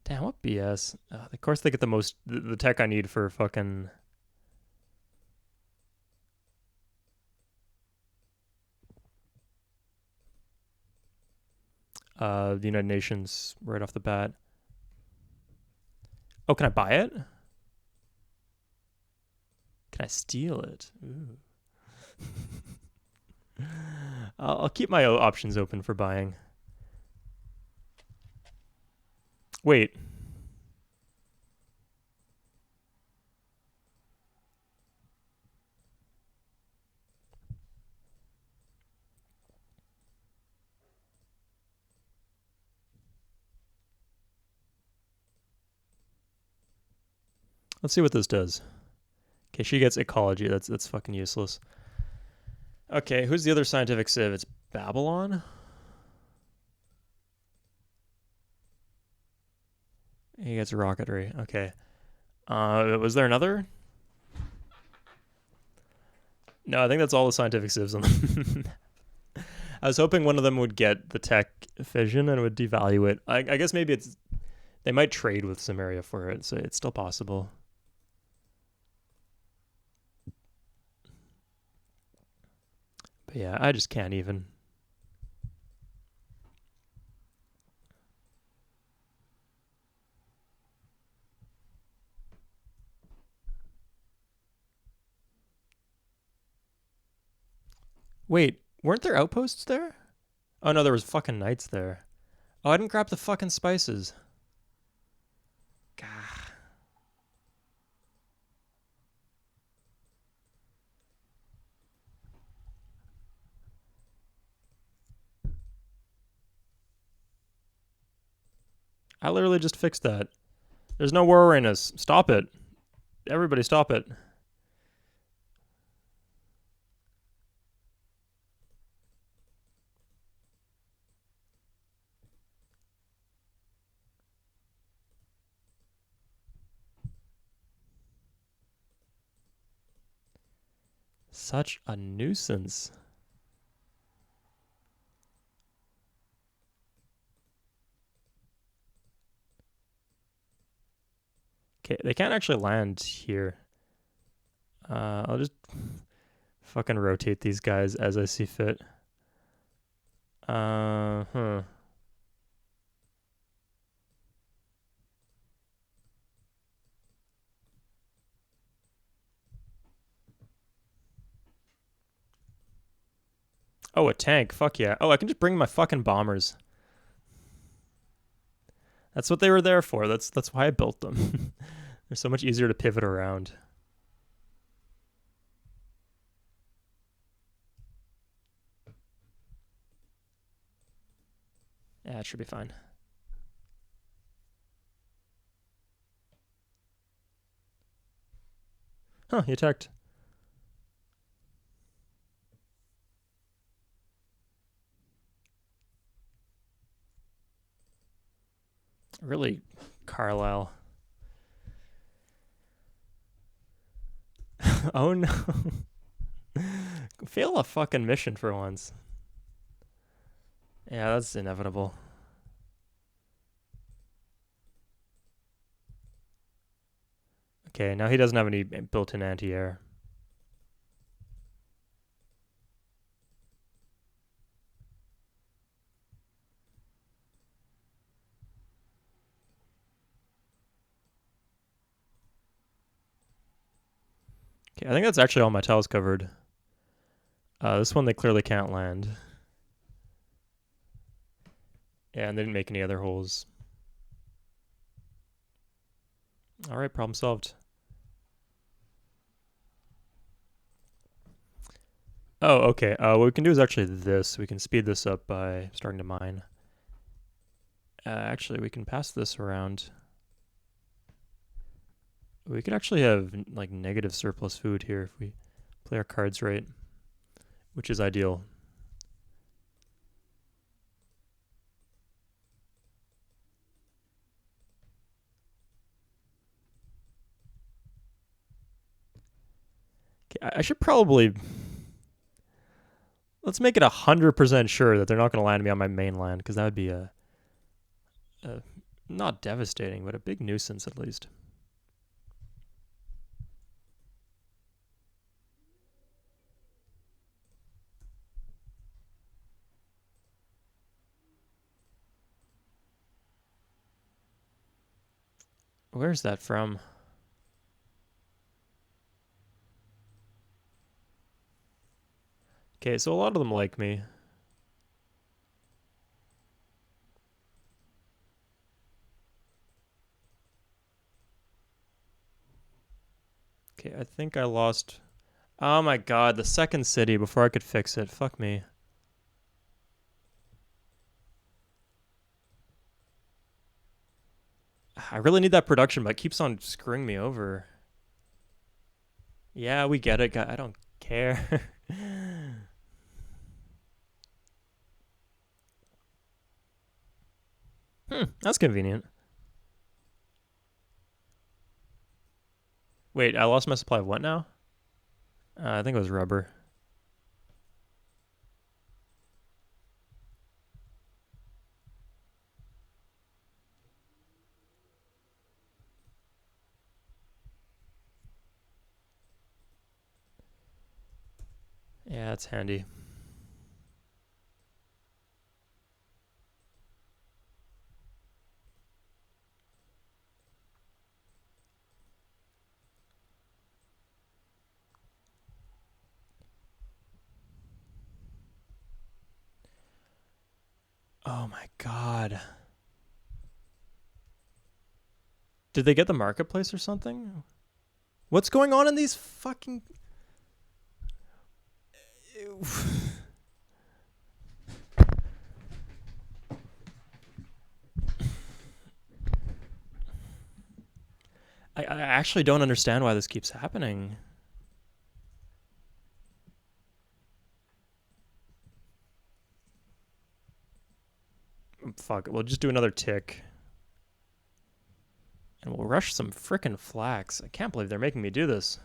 A: Damn, what BS. Of course they get the tech I need for fucking... the United Nations right off the bat. Oh, can I buy it? Can I steal it? Ooh. I'll keep my options open for buying. Wait. Let's see what this does. Okay, she gets ecology. That's fucking useless. Okay, who's the other scientific civ? It's Babylon? He gets rocketry. Okay. Was there another? No, I think that's all the scientific civs on them. I was hoping one of them would get the tech fission and would devalue it. I guess maybe it's... They might trade with Samaria for it, so it's still possible. But yeah, I just can't even. Wait, weren't there outposts there? Oh no, there was fucking knights there. Oh, I didn't grab the fucking spices. Gah. I literally just fixed that. There's no war arenas. Stop it. Everybody stop it. Such a nuisance. Okay, they can't actually land here. I'll just fucking rotate these guys as I see fit. Huh. Oh, a tank. Fuck yeah. Oh, I can just bring my fucking bombers. That's what they were there for. That's why I built them. They're so much easier to pivot around. Yeah, it should be fine. Huh, he attacked. Really, Carlisle. Oh no. Fail a fucking mission for once. Yeah, that's inevitable. Okay, now he doesn't have any built-in anti-air. Okay, I think that's actually all my tiles covered. This one they clearly can't land. Yeah, and they didn't make any other holes. Alright, problem solved. Oh, okay. What we can do is actually this. We can speed this up by starting to mine. Actually, we can pass this around. We could actually have like negative surplus food here if we play our cards right, which is ideal. I should probably let's make it 100% sure that they're not going to land me on my mainland, because that would be a not devastating, but a big nuisance at least. Where's that from? Okay, so a lot of them like me. Okay, I think I lost. Oh my god, the second city before I could fix it. Fuck me. I really need that production, but it keeps on screwing me over. Yeah, we get it. I don't care. That's convenient. Wait, I lost my supply of what now? I think it was rubber. Yeah, it's handy. Oh my god. Did they get the marketplace or something? What's going on in these fucking. I actually don't understand why this keeps happening. Fuck it, we'll just do another tick. And we'll rush some frickin' flax. I can't believe they're making me do this.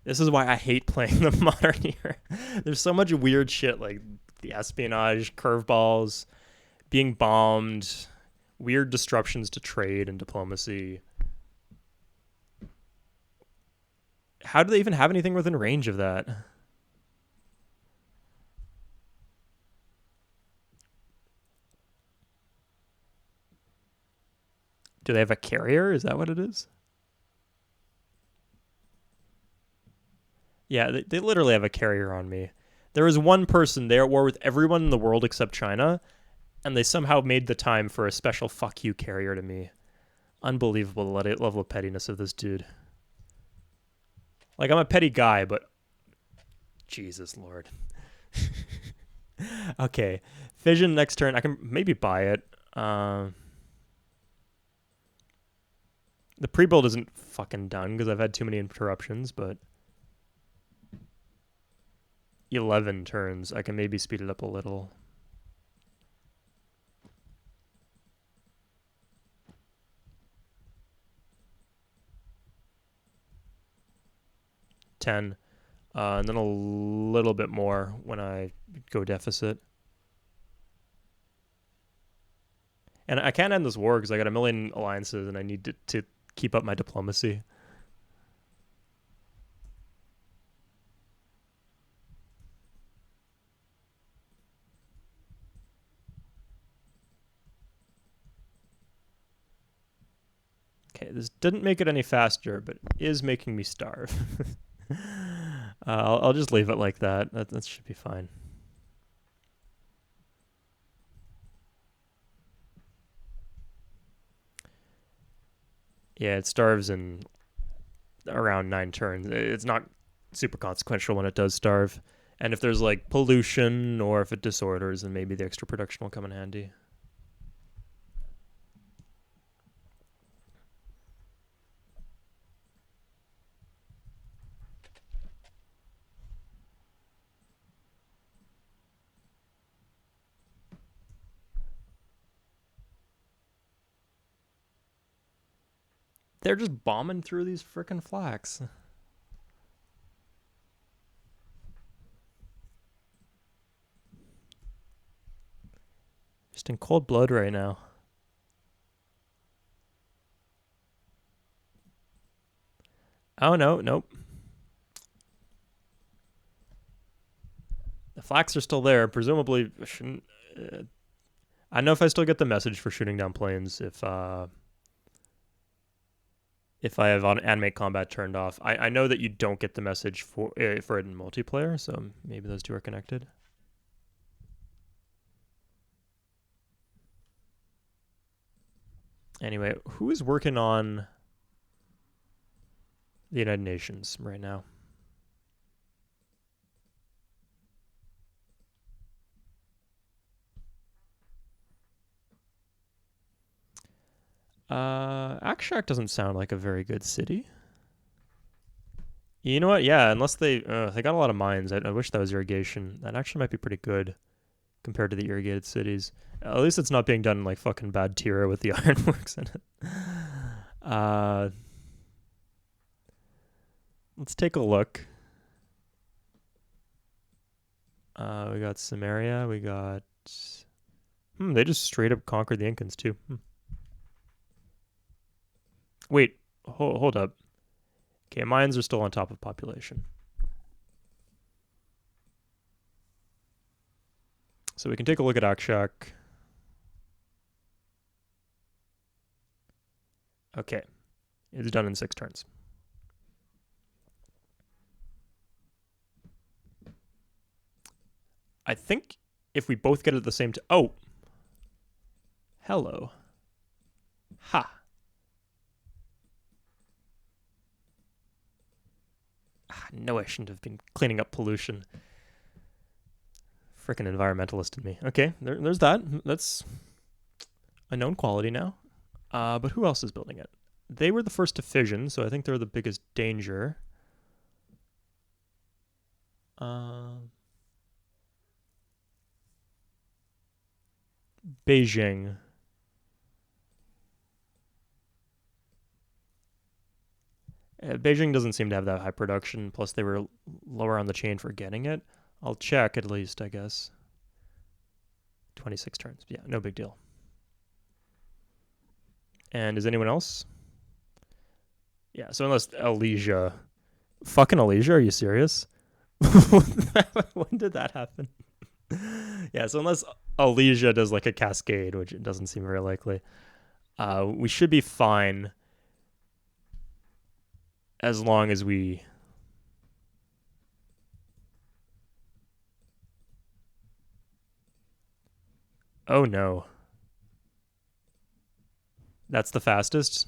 A: This is why I hate playing the modern era. There's so much weird shit like the espionage, curveballs, being bombed, weird disruptions to trade and diplomacy. How do they even have anything within range of that? Do they have a carrier? Is that what it is? Yeah, they literally have a carrier on me. There is one person, they're at war with everyone in the world except China, and they somehow made the time for a special fuck you carrier to me. Unbelievable the level of pettiness of this dude. Like, I'm a petty guy, but Jesus Lord. Okay, Fission next turn. I can maybe buy it. The pre-build isn't fucking done because I've had too many interruptions, but 11 turns. I can maybe speed it up a little. Ten. And then a little bit more when I go deficit. And I can't end this war because I got a million alliances and I need to keep up my diplomacy. Okay, this didn't make it any faster, but is making me starve. I'll just leave it like that. That should be fine. Yeah, it starves in around 9 turns. It's not super consequential when it does starve. And if there's like pollution or if it disorders, then maybe the extra production will come in handy. They're just bombing through these frickin' flags. Just in cold blood right now. Oh, no, nope. The flags are still there. Presumably, shouldn't. I know if I still get the message for shooting down planes if I have animate combat turned off. I know that you don't get the message for it in multiplayer, so maybe those two are connected. Anyway, who is working on the United Nations right now? Aqueduct doesn't sound like a very good city. You know what? Yeah, unless they got a lot of mines. I wish that was irrigation. That actually might be pretty good compared to the irrigated cities. At least it's not being done in like fucking bad Tira with the ironworks in it. Let's take a look. We got Samaria. We got. They just straight up conquered the Incans too. Wait, hold up. Okay, mines are still on top of population. So we can take a look at Akshak. Okay, it's done in 6 turns. I think if we both get it at the same time. Oh, hello. Ha. No, I shouldn't have been cleaning up pollution. Frickin' environmentalist in me. Okay, there's that. That's a known quality now. But who else is building it? They were the first to fission, so I think they're the biggest danger. Beijing. Beijing doesn't seem to have that high production, plus they were lower on the chain for getting it. I'll check at least, I guess. 26 turns. Yeah, no big deal. And is anyone else? Yeah, so unless Elysia. Fucking Elysia, are you serious? When did that happen? Yeah, so unless Elysia does like a cascade, which it doesn't seem very likely, we should be fine as long as we. Oh no. That's the fastest?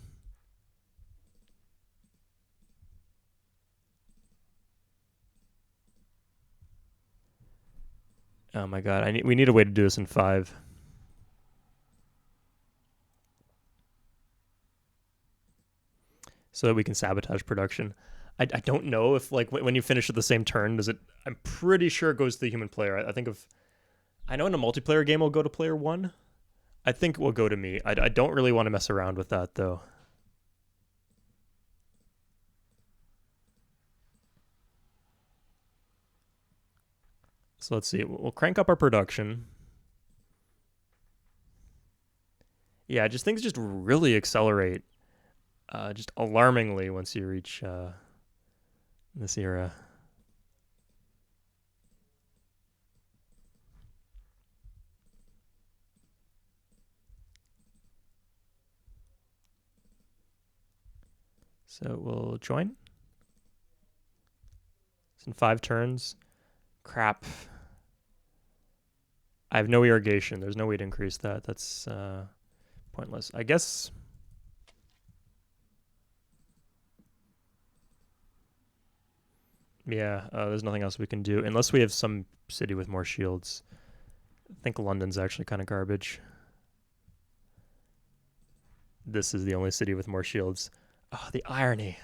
A: Oh my god, we need a way to do this in 5. So that we can sabotage production. I don't know if like when you finish at the same turn, does it? I'm pretty sure it goes to the human player. I think of. I know in a multiplayer game it'll go to player 1. I think it will go to me. I don't really want to mess around with that though. So let's see. We'll crank up our production. Yeah, just things just really accelerate, just alarmingly once you reach this era. So we'll join. It's in 5 turns. Crap. I have no irrigation. There's no way to increase that. That's pointless. I guess. Yeah, there's nothing else we can do unless we have some city with more shields. I think London's actually kind of garbage. This is the only city with more shields. Oh, the irony.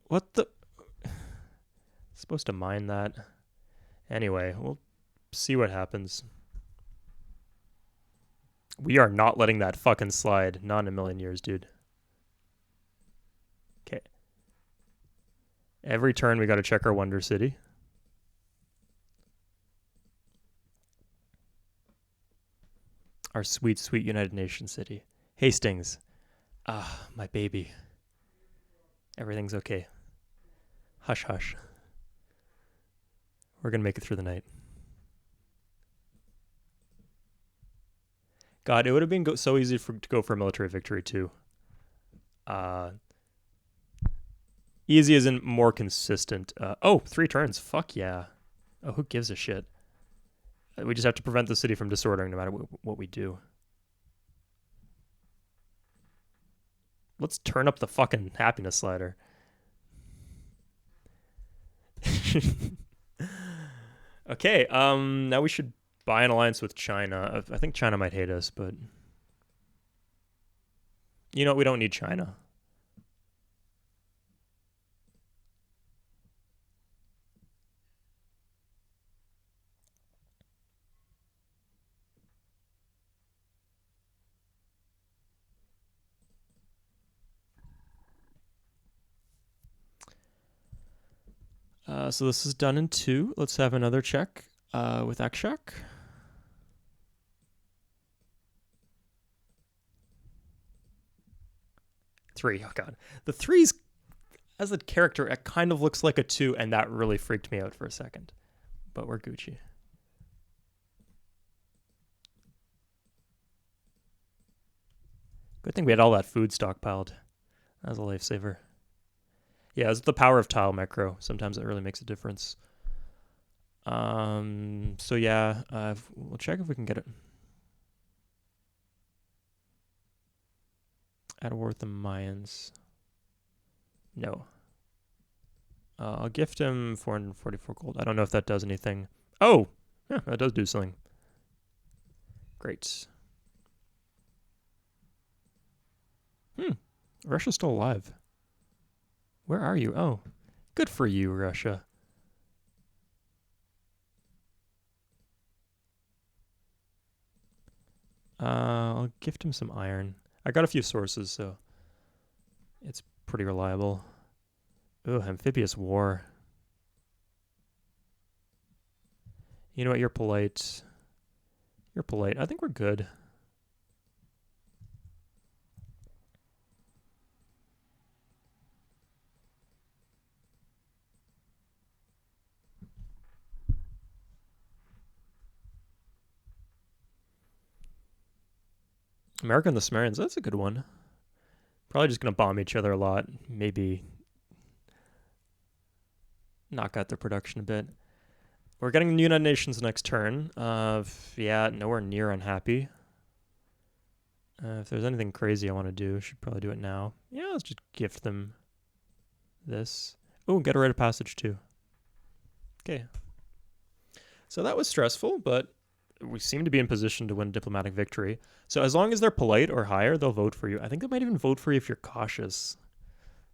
A: What the? Supposed to mine that. Anyway, we'll see what happens. We are not letting that fucking slide. Not in a million years, dude. Okay. Every turn we got to check our Wonder City. Our sweet, sweet United Nations city. Hastings. Ah, my baby. Everything's okay. Hush, hush. We're going to make it through the night. God, it would have been so easy to go for a military victory, too. Easy isn't more consistent. 3 turns. Fuck yeah. Oh, who gives a shit? We just have to prevent the city from disordering no matter what we do. Let's turn up the fucking happiness slider. Okay, now we should buy an alliance with China. I think China might hate us, but you know what? We don't need China. So this is done in 2. Let's have another check with Aqueduct. 3. Oh god, the 3's as a character, it kind of looks like a 2, and that really freaked me out for a second. But we're Gucci. Good thing we had all that food stockpiled. That was a lifesaver. Yeah, it's the power of tile macro. Sometimes it really makes a difference. So yeah, we'll check if we can get it. At war with the Mayans. No. I'll gift him 444 gold. I don't know if that does anything. Oh! Yeah, that does do something. Great. Russia's still alive. Where are you? Oh. Good for you, Russia. I'll gift him some iron. I got a few sources, so it's pretty reliable. Ooh, amphibious war. You know what? You're polite. You're polite. I think we're good. America and the Sumerians, that's a good one. Probably just going to bomb each other a lot. Maybe knock out their production a bit. We're getting the United Nations next turn. Yeah, nowhere near unhappy. If there's anything crazy I want to do, I should probably do it now. Yeah, let's just gift them this. Oh, get a rite of passage too. Okay. So that was stressful, but we seem to be in position to win diplomatic victory. So as long as they're polite or higher, they'll vote for you. I think they might even vote for you if you're cautious.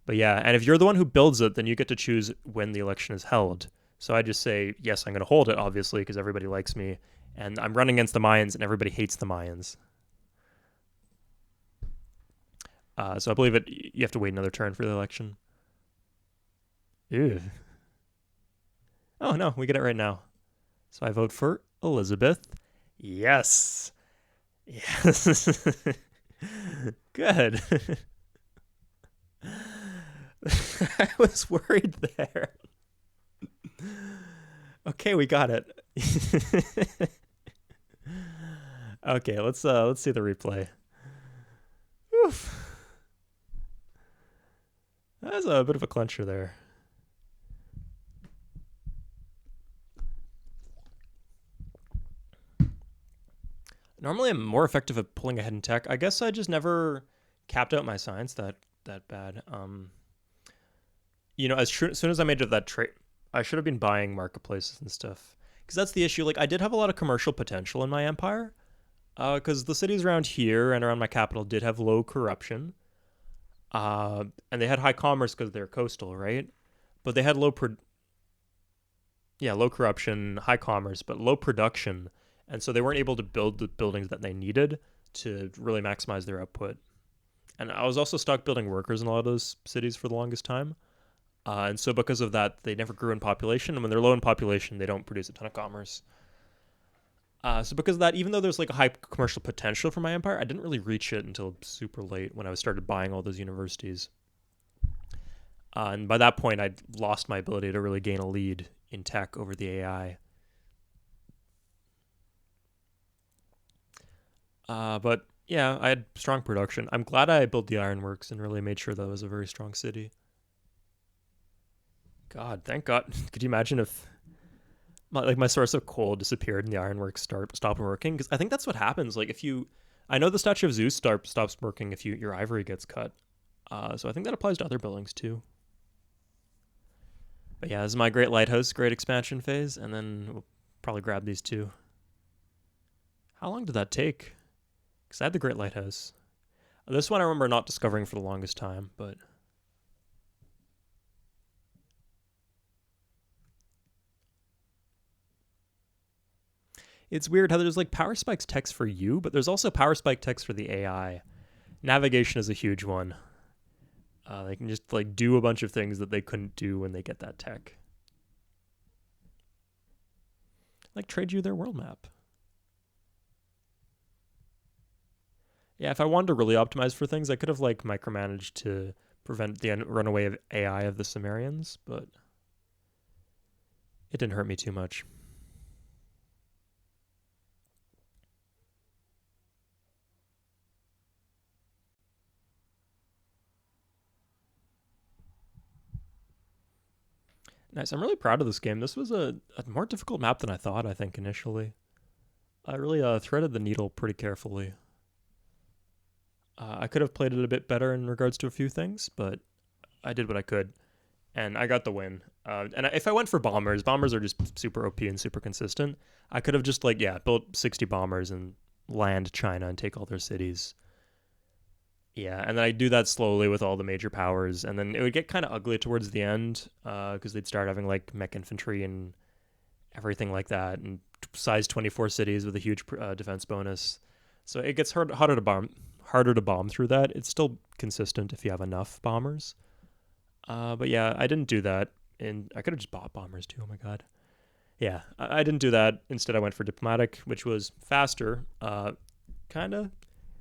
A: But yeah, and if you're the one who builds it, then you get to choose when the election is held. So I just say, yes, I'm going to hold it, obviously, because everybody likes me. And I'm running against the Mayans, and everybody hates the Mayans. So I believe you have to wait another turn for the election. Ew. Oh, no, we get it right now. So I vote for Elizabeth. Yes. Yes. Good. I was worried there. Okay, we got it. Okay, let's see the replay. Oof. That was a bit of a clincher there. Normally I'm more effective at pulling ahead in tech. I guess I just never capped out my science that bad. You know, as soon as I made it that trade, I should have been buying marketplaces and stuff. Because that's the issue. Like, I did have a lot of commercial potential in my empire. Because the cities around here and around my capital did have low corruption. And they had high commerce because they're coastal, right? But they had low corruption, high commerce, but low production. And so they weren't able to build the buildings that they needed. to really maximize their output. And I was also stuck building workers in a lot of those cities for the longest time. And so because of that, they never grew in population. And when they're low in population, they don't produce a ton of commerce. So because of that, even though there's like a high commercial potential for my empire, I didn't really reach it until super late when I started buying all those universities. And by that point, I'd lost my ability to really gain a lead in tech over the AI. But yeah, I had strong production. I'm glad I built the ironworks and really made sure that was a very strong city. God, thank God. Could you imagine if my source of coal disappeared and the ironworks stopped working? Because I think that's what happens. Like if you, I know the statue of Zeus stops working if your ivory gets cut. So I think that applies to other buildings too. But yeah, this is my great lighthouse, great expansion phase, and then we'll probably grab these two. How long did that take? Because I had the great lighthouse. This one I remember not discovering for the longest time, but it's weird how there's like power spikes text for you, but there's also power spike text for the AI. Navigation is a huge one. They can just like do a bunch of things that they couldn't do when they get that tech. Like trade you their world map. Yeah, if I wanted to really optimize for things, I could have like micromanaged to prevent the runaway of AI of the Sumerians, but it didn't hurt me too much. Nice. I'm really proud of this game. This was a more difficult map than I thought, I think, initially. I really threaded the needle pretty carefully. I could have played it a bit better in regards to a few things, but I did what I could, and I got the win. And if I went for bombers are just super OP and super consistent. I could have just built 60 bombers and land China and take all their cities. Yeah, and then I do that slowly with all the major powers, and then it would get kind of ugly towards the end because they'd start having like mech infantry and everything like that, and size 24 cities with a huge defense bonus. So it gets harder to bomb through that. It's still consistent if you have enough bombers. But yeah, I didn't do that, and I could have just bought bombers too. Oh my god. Yeah, I didn't do that. Instead, I went for diplomatic, which was faster. Kind of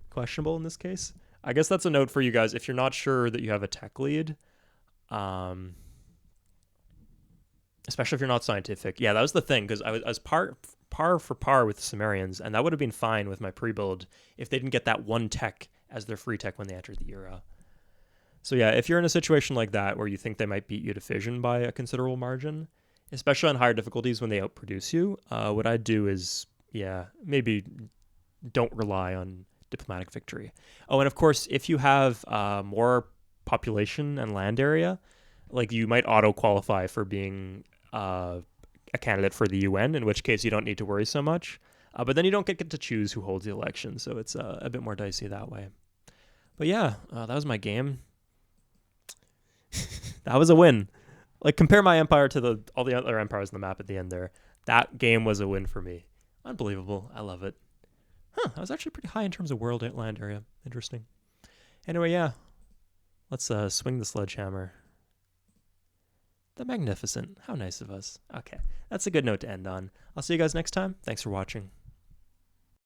A: questionable in this case. I guess that's a note for you guys. If you're not sure that you have a tech lead, especially if you're not scientific. Yeah, that was the thing, because I was par for par with Sumerians, and that would have been fine with my pre-build if they didn't get that one tech as their free tech when they entered the era. So yeah, if you're in a situation like that where you think they might beat you to fission by a considerable margin, especially on higher difficulties when they outproduce you, what I'd do is, maybe don't rely on diplomatic victory. Oh, and of course, if you have more population and land area, like you might auto qualify for being a candidate for the UN, in which case you don't need to worry so much. But then you don't get to choose who holds the election, so it's a bit more dicey that way. But yeah, that was my game. That was a win. Like, compare my empire to all the other empires on the map at the end there. That game was a win for me. Unbelievable. I love it. I was actually pretty high in terms of world land area. Interesting. Anyway, yeah. Let's swing the sledgehammer. The Magnificent. How nice of us. Okay, that's a good note to end on. I'll see you guys next time. Thanks for watching.